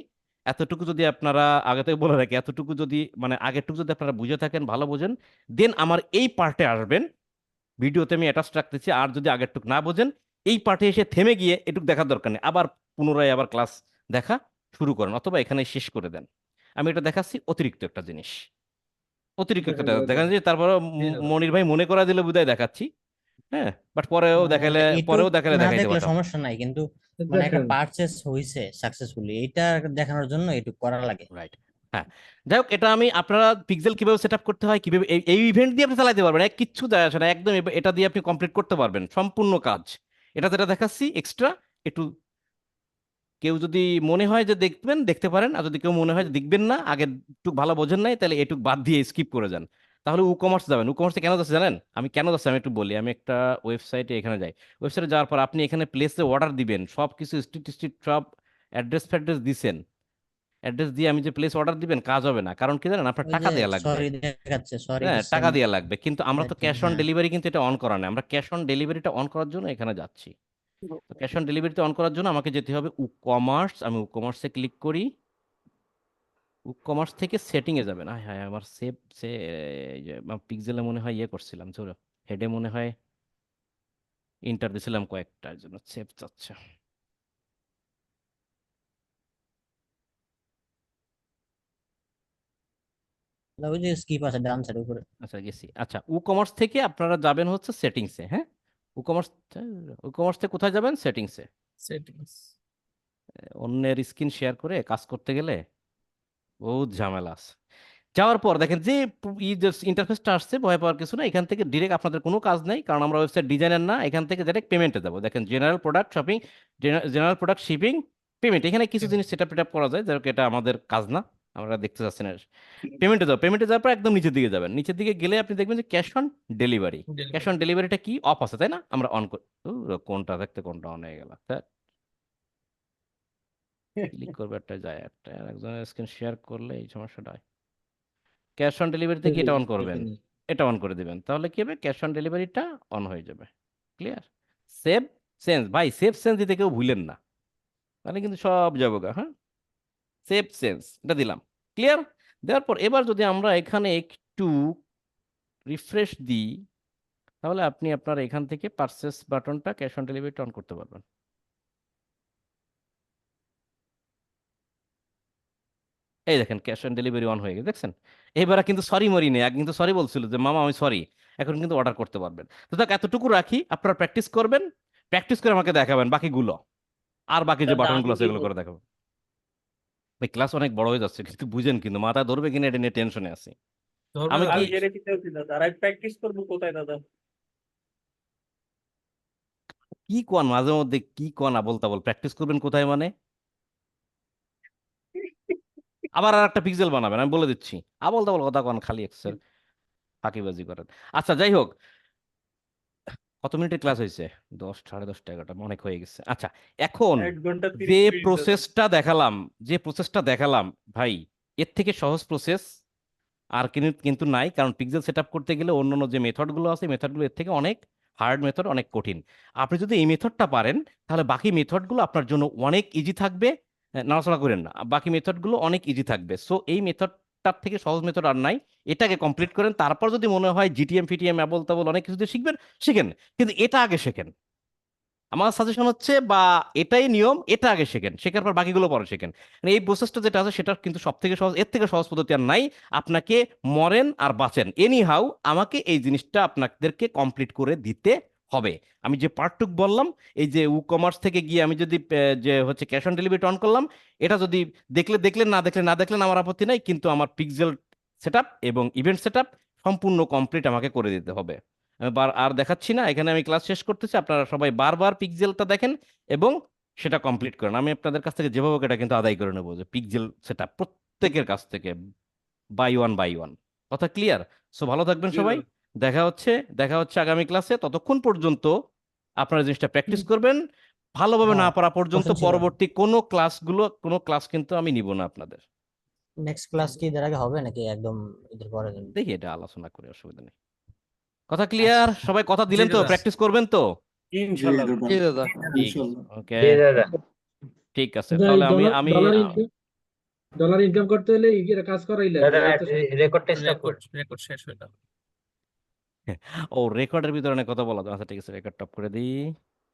এতটুকু যদি আপনারা আগে থেকে বলে রাখি, এতটুকু যদি মানে আগেরটুকু যদি আপনারা বুঝে থাকেন, ভালো বোঝেন, দেন আমার এই পার্টে আসবেন। ভিডিওতে আমি অ্যাটাচ রাখতেছি, আর যদি আগেরটুকু না বোঝেন, এই পার্টে এসে থেমে গিয়ে এটুকু দেখার দরকার নেই, আবার পুনরায় আবার ক্লাস দেখা শুরু করেন, অথবা এখানে শেষ করে দেন। আমি এটা দেখাচ্ছি অতিরিক্ত একটা জিনিস, অতিরিক্ত একটা দেখা যাচ্ছে, তারপরে জি দাদা মনির ভাই মনে করা দিলে বুঝাই দেখাচ্ছি। হ্যাঁ, বাট পরেও দেখাইলে, এইটুক না দেখাইতে দেখলে পারতাম। সমস্যা নাই, কিন্তু মানে একটা পারচেস হইছে সাকসেসফুলি, এইটা দেখানোর জন্য এইটুক করা লাগে। রাইট। হ্যাঁ, যাই হোক, এটা আমি আপনারা পিক্সেল কিভাবে সেট আপ করতে হয়, কিভাবে এই ইভেন্ট দিয়ে আপনি চালাতে পারবেন, কিচ্ছু যায় আসে না, একদম এটা দিয়ে আপনি কমপ্লিট করতে পারবেন সম্পূর্ণ কাজ। এটা যেটা দেখাচ্ছি এক্সট্রা, একটু কেউ যদি মনে হয় যে দেখবেন দেখতে পারেন, আর যদি কেউ মনে হয় যে দেখবেন না, আগে একটু ভালো বোঝেন নাই, তাহলে এটুক বাদ দিয়ে স্কিপ করে যান। তাহলে কমার্স যাবেন। কমার্সে কেন যাচ্ছে জানেন? আমি কেন যাচ্ছি আমি একটু বলি। আমি একটা ওয়েবসাইটে এখানে যাই, ওয়েবসাইটে যাওয়ার পর আপনি এখানে প্লেসে অর্ডার দিবেন, সব কিছু স্ট্রিট স্ট্রিট সব অ্যাড্রেস ফ্যাড্রেস দিছেন, অ্যাড্রেস দিয়ে আমি যে প্লেস অর্ডার দিবেন, কাজ হবে না। কারণ কি জানেন? আপনার ওই টাকা যে দেওয়া লাগবে। সরি দেখাচ্ছে, সরি হ্যাঁ, দিচ্ছেন টাকা দেওয়া লাগবে, কিন্তু আমরা তো দেখছেন, ক্যাশ অন হ্যাঁ। ডেলিভারি কিন্তু এটা অন করা নেই, আমরা ক্যাশ অন ডেলিভারিটা অন করার জন্য এখানে যাচ্ছি। তো ক্যাশ অন ডেলিভারিতে অন করার জন্য আমাকে যেতে হবে কমার্স। আমি কমার্সে ক্লিক করি, কমার্স থেকে সেটিং এ যাবেন। হ্যাঁ হ্যাঁ, আমার সেভ সে পিক্সেলে মনে হয় ইয়ে করছিলাম, চলো, হেডে মনে হয় ইন্টার দিছিলাম কয়েকটার জন্য, সেভ চাচ্ছে। ওই যে স্কিপ আছে ডান সাইড উপরে। আচ্ছা, গেছি। আচ্ছা, কমার্স থেকে আপনারা যাবেন হচ্ছে সেটিংসে। হ্যাঁ, কমার্স কমার্স থেকে কোথায় যাবেন? সেটিংসে। সেটিংস অন্যের স্ক্রিন শেয়ার করে কাজ করতে গেলে বহুত ঝামেলা আছে। যাওয়ার পর দেখেন যে ইন্টারফেসটা আসছে, ভয় পাওয়ার কিছু না, এখান থেকে ডিরেক্ট আপনাদের কোনো কাজ নেই, কারণ আমরা ওয়েবসাইট ডিজাইনার না। এখান থেকে ডাইরেক্ট পেমেন্টে যাবো। দেখেন general product shopping, general product shipping, payment. এখানে কিছু জিনিস সেট আপ করা যায়, যাই এটা আমাদের কাজ না, আমরা দেখতে চাচ্ছি না। পেমেন্টে যাবো, পেমেন্টে যাওয়ার পর একদম নিচের দিকে যাবেন, নিচের দিকে গেলে আপনি দেখবেন যে cash on delivery. Cash on ডেলিভারিটা কি অফ আছে, তাই না? আমরা অন করি। কোনটা দেখতে কোনটা অন হয়ে গেল, ক্লিক করবে একটা যায়, একটা একজনের স্ক্রিন শেয়ার করলে এই সমস্যাটা হয়। ক্যাশ অন ডেলিভারিতে কি এটা অন করবেন? এটা অন করে দিবেন, তাহলে কি হবে? ক্যাশ অন ডেলিভারিটা অন হয়ে যাবে। ক্লিয়ার? সেভ সেন্স ভাই, সেভ সেন্স দিতে কেউ ভুলেন না, মানে কিন্তু সব যাবো গা। হ্যাঁ, সেভ সেন্স এটা দিলাম। ক্লিয়ার? দেওয়ার পর এবার যদি আমরা এখানে একটু রিফ্রেশ দিই, তাহলে আপনি আপনার এখান থেকে পারচেস বাটনটা, ক্যাশ অন ডেলিভারিটা অন করতে পারবেন। এই দেখেন ক্যাশ অন ডেলিভারি অন হয়ে গেছে, দেখছেন? এবার কিন্তু সরি মরি নেই, আগে কিন্তু সরি বলছিল যে মামা আমি সরি, এখন কিন্তু অর্ডার করতে পারবেন। তো দেখ, এতটুকু রাখি, আপনারা প্র্যাকটিস করবেন, প্র্যাকটিস করে আমাকে দেখাবেন বাকিগুলো, আর বাকি যে দাদা আমি বাটনগুলো আছে কি এগুলো করে করবো? দেখাবো। ভাই ক্লাস অনেক বড় হয়ে যাচ্ছে, কিন্তু বুঝেন, কিন্তু মাথায় ধরবে কিনা এটা নিয়ে টেনশনে আছি। ধরবে আমি দাদা কি আমি জেনে দিতে হচ্ছি দাদা, আর আমি প্র্যাকটিস করবো কোথায় দাদা? কি কোন মাঝে মধ্যে, কি কোন আবল তাবল, প্র্যাকটিস করবেন কোথায় মানে? আবার আর একটা পিক্সেল বানাবেন, আমি বলে দিচ্ছি। আবল তাবল কথা কোন, খালি এক্সের ফাঁকিবাজি করেন। আচ্ছা, যাই হোক, কত মিনিটের ক্লাস হয়েছে? 10, 10:30, 11টা, অনেক হয়ে গেছে। আচ্ছা, এখন 1 ঘন্টা 30 যে মিনিট দাদা। প্রসেসটা দেখালাম, ভাই, এর থেকে সহজ প্রসেস আর কিন্তু নাই, কারণ পিক্সেল সেট আপ করতে গেলে অন্যান্য যে মেথডগুলো আছে, মেথডগুলো এর থেকে অনেক হার্ড মেথড, অনেক কঠিন। আপনি যদি এই মেথডটা পারেন, তাহলে বাকি মেথডগুলো আপনার জন্য অনেক ইজি থাকবে, নাড়াচাড়া করেন না, বাকি মেথডগুলো অনেক ইজি থাকবে। সো এই মেথডটার থেকে সহজ মেথড আর নাই, এটাকে কমপ্লিট করেন। তারপর যদি মনে হয় জিটিএম ফিটিএম অ্যাবল তাবল অনেক কিছু দিয়ে শিখবেন, শিখেন, কিন্তু এটা আগে শেখেন। আমার সাজেশন হচ্ছে, বা এটাই নিয়ম, এটা আগে শেখেন, শেখার পর বাকিগুলো পরে শেখেন। মানে এই প্রসেসটা যেটা আছে সেটা কিন্তু সব থেকে সহজ, এর থেকে সহজ পদ্ধতি আর নাই। আপনাকে মরেন আর বাঁচেন, এনি হাউ আমাকে এই জিনিসটা আপনাদেরকে কমপ্লিট করে দিতে হবে। আমি যে পার্টটুক বললাম, এই যে কমার্স থেকে গিয়ে আমি যদি যে হচ্ছে ক্যাশ অন ডেলিভারি অন করলাম, এটা যদি দেখলেন, না দেখলেন আমার আপত্তি নাই, কিন্তু আমার পিক্সেল সেটআপ এবং ইভেন্ট সেটআপ সম্পূর্ণ কমপ্লিট আমাকে করে দিতে হবে। আমি আর দেখাচ্ছি না, এখানে আমি ক্লাস শেষ করতেছি। আপনারা সবাই বারবার পিক্সেলটা দেখেন এবং সেটা কমপ্লিট করেন। আমি আপনাদের কাছ থেকে যেভাবে হোক এটা কিন্তু আদায় করে নেবো, যে পিক্সেল সেটা প্রত্যেকের কাছ থেকে বাই ওয়ান। কথা ক্লিয়ার? সো ভালো থাকবেন সবাই, দেখা হচ্ছে আগামী ক্লাসে। ততক্ষণ পর্যন্ত আপনারা জিনিসটা প্র্যাকটিস করবেন, ভালোভাবে না পড়া পর্যন্ত question ছিল। পরবর্তী কোনো ক্লাস কিন্তু আমি নিব না আপনাদের। নেক্সট ক্লাস কি এর আগে হবে নাকি একদম এদের পরে? দেখি এটা আলোচনা করে, অসুবিধা নেই। কথা ক্লিয়ার? সবাই কথা দিলেন তো? দাদা। প্র্যাকটিস করবেন তো? জি ইনশাল্লাহ দাদা জি দাদা ইনশাল্লাহ। ওকে, জি দাদা ঠিক আছে। তাহলে আমি ডলার ইনকাম করতে হলে এর কাজ করাই লাগবে। দাদা এত সহজ- রেকর্ডটা স্টপ কর। রেকর্ড শেষ হয়ে গেল। ও রেকর্ডের ভিতরে অনেক কথা বলা যায়। আচ্ছা ঠিক আছে, রেকর্ড টপ করে দিই।